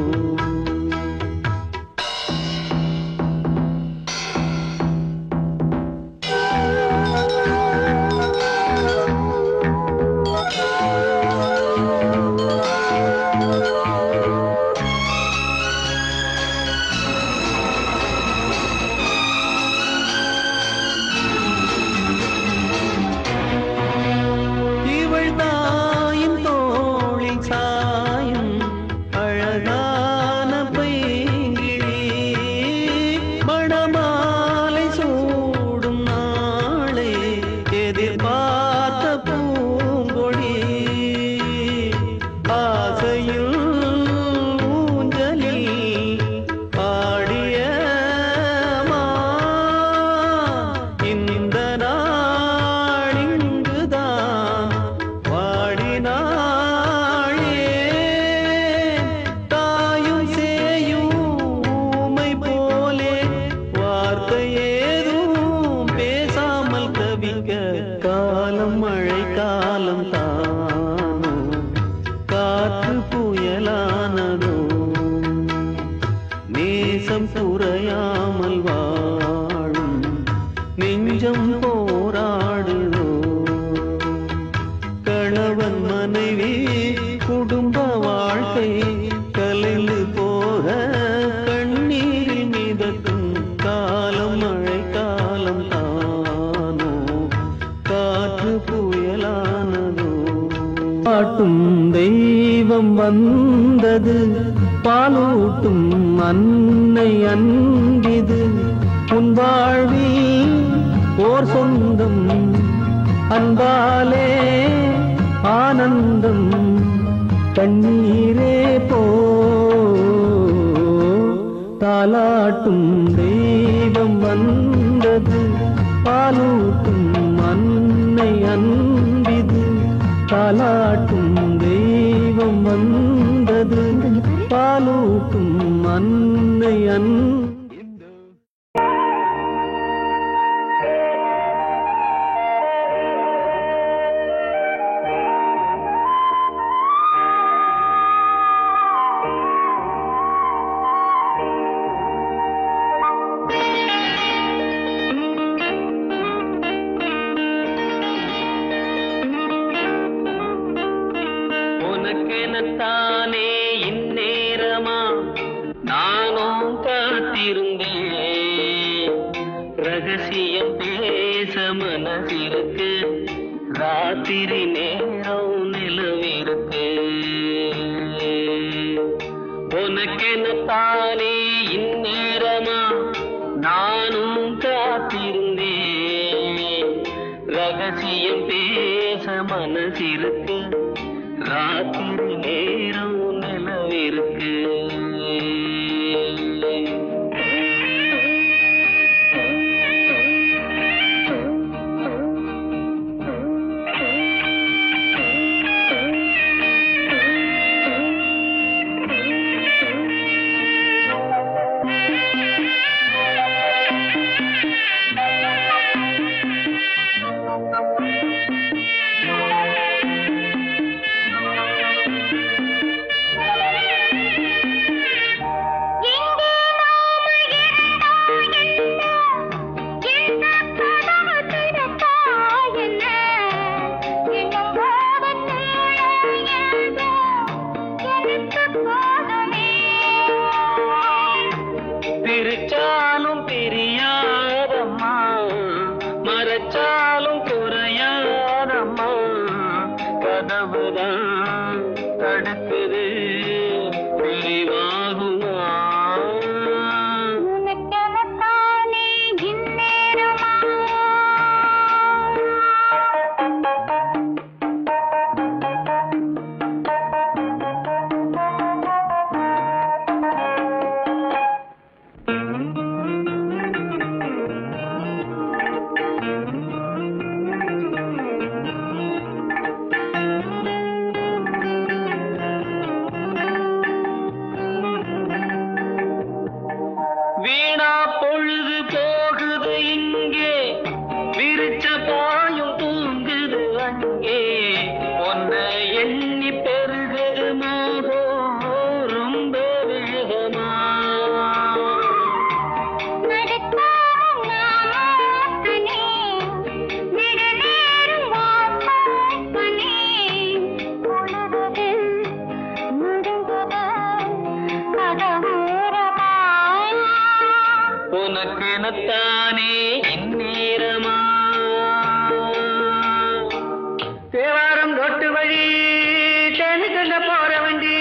இவள் தாயின் தோளில் சாயும் அழகான பைங்கிழி மணமாலை சூடும் நாளை எதிர்பார்த்த பூங்கொடி ஆசையில் ஊஞ்சலில் பாடிய மா இந்த நாளிங்குதான் வாடினாளே தாயும் சேயும் ஊமை போலே வார்த்தை ஏதும் பேசாமல் தவிக்க காலம் மழை காலம் தானோ காற்று புயலானதோ நேசம் குறையாமல் வாழும் நெஞ்சம் போராடுதோ கணவன் மனைவி குடும்ப வாழ்க்கை கலைந்து போக கண்ணீரில் மிதக்கும் காலம் மழை காலம் தானோ காற்று புயலானதோ பாட்டும் தெய்வம் வந்தது பாலூட்டும் அன்னை அன்பிது உன் வாழ்வில் ஓர் சொந்தம் அன்பாலே ஆனந்தம் கண்ணீரே போ தாலாட்டும் தெய்வம் வந்தது பாலூட்டும் அன்னை அன்பிது தாலாட்டும் தெய்வம் வந்தது பாலூட்டும் அன்னை அன்பிது உனக்கெனத்தானே இந்நேரமா நானும் காத்திருந்தேன். ரகசியம் பேச மனசிருக்கு, ராத்திரி நேரம் நிலவிருக்கு. உனக்கெனத்தானே இந்நேரமா நானும் காத்திருந்தேன். ரகசியம் பேச மனசிருக்கு, ராத்திரி நேரம் நிலவிருக்கு. பிரிச்சாலும் பிரியாதம்மா, மறைச்சாலும் குறையாதம்மா. கதவுதான் தடுக்குது, பிரிவாகுமா? உனக்கெனத்தானே இந்நேரமா வீணா பொழுது போகுது இங்கே, விரிச்ச பாயும் தூங்குது அங்கே. ஒன்னை எண்ணி பெருகுது மோகம் ரொம்ப வேகமா. நடக்காமல் நாமோசனே, நெடுநேரம் வாசப்பனே. பொழுது முடிந்தது கதவோரமா. உனக்கெனத்தானே இந்நேரமா. தேவாரம் ரோட்டு வழி தேனுக்குள்ள போற வண்டி,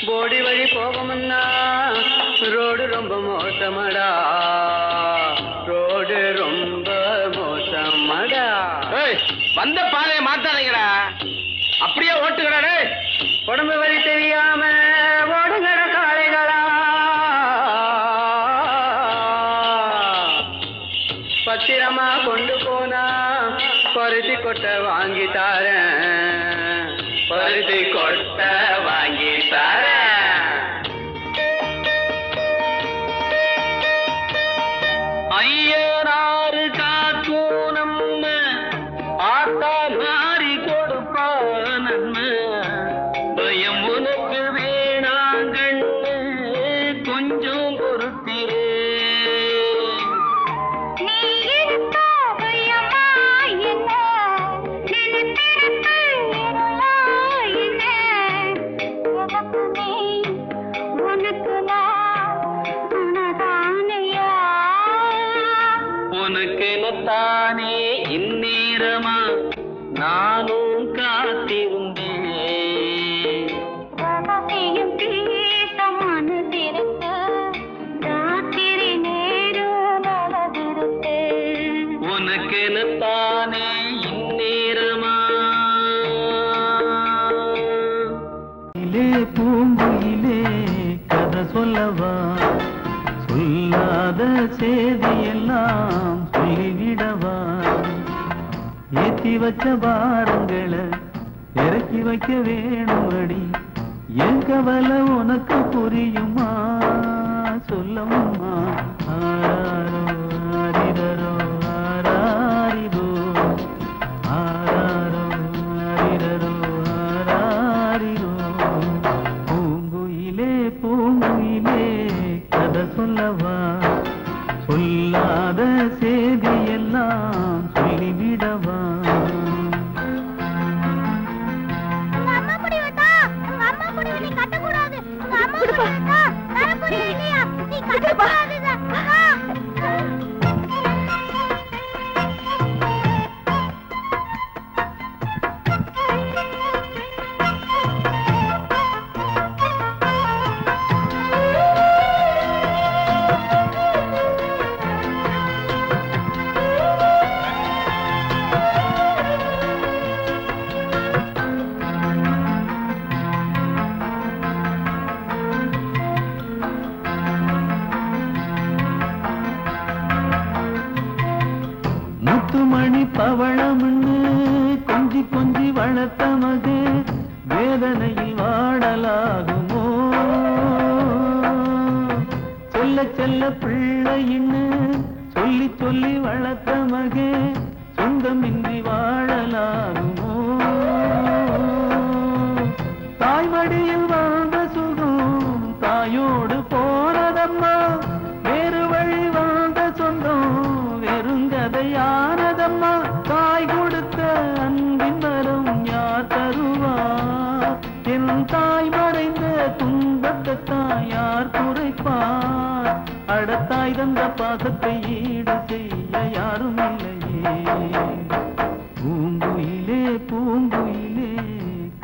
போடி வழி போகமுன்னா ரோடு ரொம்ப மோசமடா, ரோடு ரொம்ப மோசமடா. வந்த பாதையை மாத்தாதீங்கடா, அப்படியே ஓட்டுங்கடா. உடம்பு வழி தெரியாம ஓடுங்கட காளைகளா. பத்திரமா கொண்டு போனா பருத்தி கொட்டை வாங்கி தாரேன், பருத்தி கொட்டை வாங்கி தாரேன். ஐயனாறு காக்கும் நம்ம ஆத்தா மாறி கொடுப்பா நன்மை. பயம் உனக்கு வேணாங்கண்ணு, கொஞ்சம் பொறுத்திரு. நீ இருக்கா பயமா என்ன, நினைத்திருக்க இருளா என்ன. எனக்கு நீ உனக்கு நான் உனதானையா. உனக்கெனத்தானே இந்நேரமா நானும் காத்திருந்தேன். ரகசியம் பேச மனதிருக்கு, ராத்திரி நேரம் நலவிருக்கு. உனக்கெனத்தானே இந்நேரமா. பூங்குயிலே கதை சொல்லவா, சொல்லாத செய்தியெல்லாம் சொல்லிவிடவா. ஏத்தி வச்ச பாரங்களை இறக்கி வைக்க வேணுமடி, என் கவலை உனக்கு புரியுமா? சொல்லம்மா. ஆராரோ ஆரிரரோ ஆராரிரோ, ஆராரோ ஆரிரரோ ஆராரிரோ. பூங்குயிலே பூங்குயிலே கதை சொல்லவா, சொல்லாத செய்தியெல்லாம் சொல்லிவிடவா. மணி பவளம்னு கொஞ்சி கொஞ்சி வளர்த்த மகே வேதனையில் வாடலாகுமோ செல்ல செல்ல பிள்ளையின்னு சொல்லி சொல்லி வளர்த்த மகே சொந்தமின்றி வாழலாகுமோ தாய்மடியில் வாழ்ந்த சுகம் தாயோடு போனதம்மா வேறு வழி வாழ்ந்த சொந்தம் வெறுங்கதையானதம்மா தாய் கொடுத்த அன்பின் வரம் யார் தருவார் என் தாய் மறைந்த துன்பத்தை தாயார் குறைப்பார் அடத்தாய் தந்த பாசத்தை ஈடு செய்ய யாரும் இல்லையே பூங்குயிலே பூங்குயிலே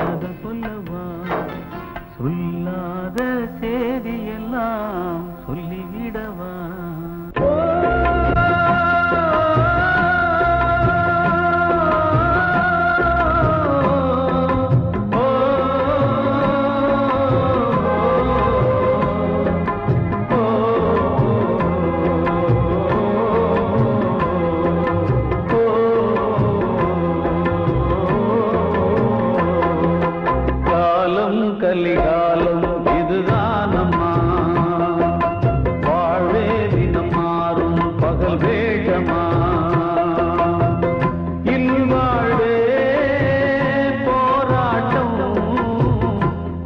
கதை சொல்லவா சொல்லாத செய்தியெல்லாம் சொல்லிவிடவா கலிகாலம் இதுதானம்மா வாழ்வே தினம் மாறும் பகல் வேகமா இல்வாழ்வே போராட்டம்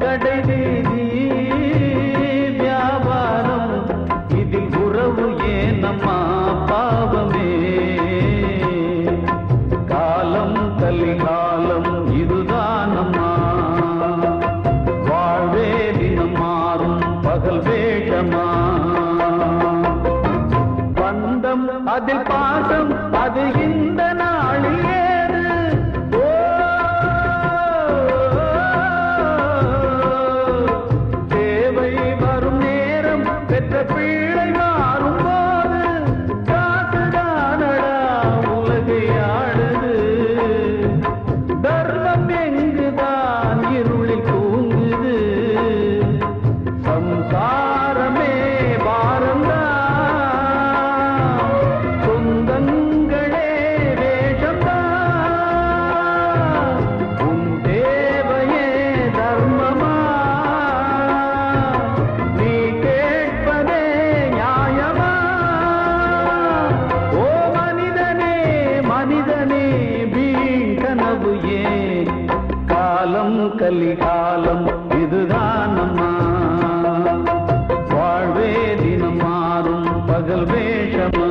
கடை வீதி வியாபாரம் இதில் உறவு ஏனம்மா பாவமே காலம் கலிகாலம் இதுதானம்மா பகல் வேகமா பந்தம் அதில் பாசம் அது இந்த நாளில் ஏது தேவை வரும் நேரம் பெற்ற பிள்ளை மாறும் போது காசுதானடா உலகை ஆடுது தர்மம் எங்குதான் இருளில் தூங்குது சம்சாரமே பாரந்தா சொந்தங்களே வேஷந்தா உன் தேவையே தர்மமா நீ கேட்பதே நியாயமா ஓ மனிதனே மனிதனே வீண் கனவு ஏன் காலம் கலிகாலம் இதுதானம்மா வாழ்வே தினம் மாறும் பகல் வேஷமா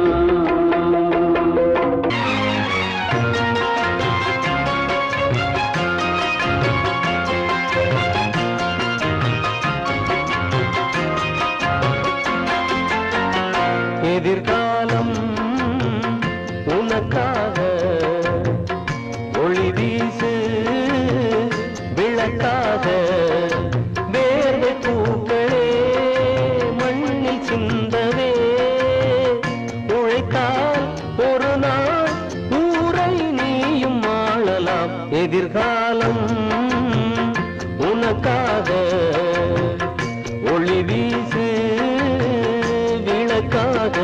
எதிர்காலம் உனக்காக ஒளி வீசு விளக்காக வேர்வை பூக்களே மண்ணில் சிந்தவே உழைத்தால் ஒரு நாள் ஊரை நீயும் ஆளலாம் எதிர்காலம் உனக்காக ஒளி வீசு விளக்காக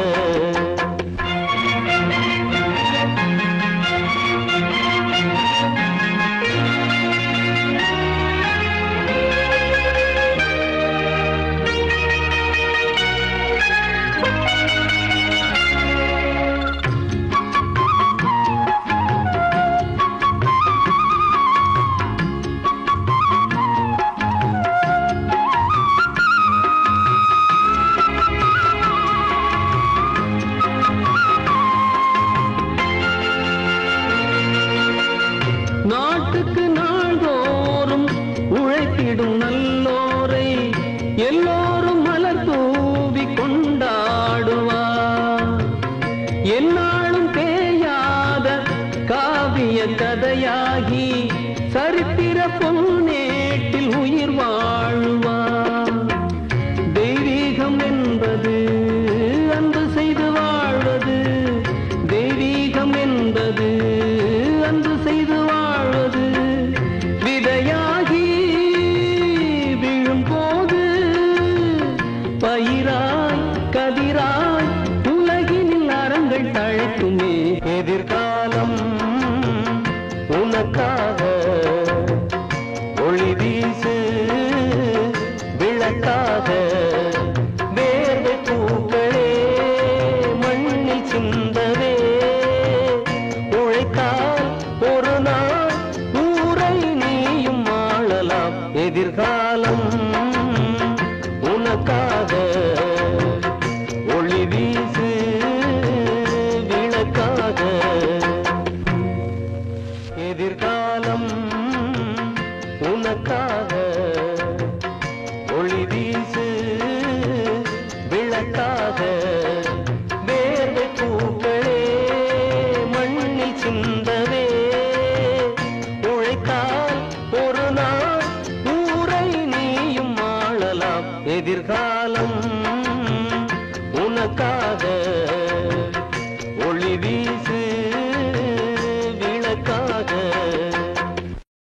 நாட்டுக்கு நாள்தோறும் உழைத்திடும் நல்லோரை எல்லோரும் மலர் தூவி கொண்டாடுவார் என்னாலும் தேயாத காவிய கதையாகி சரித்திர பொன்னேட்டில் உயிர் வாழ்வார் தெய்வீகம் என்பது அன்பு செய்து வாழ்வது தெய்வீகம் என்பது அன்பு செய்து வாழ்வது விதையாகி விழும் போது பயிராய் கதிராய் உலகினில் அறங்கள் தழைக்குமே எதிர்கால வீசு விளக்காக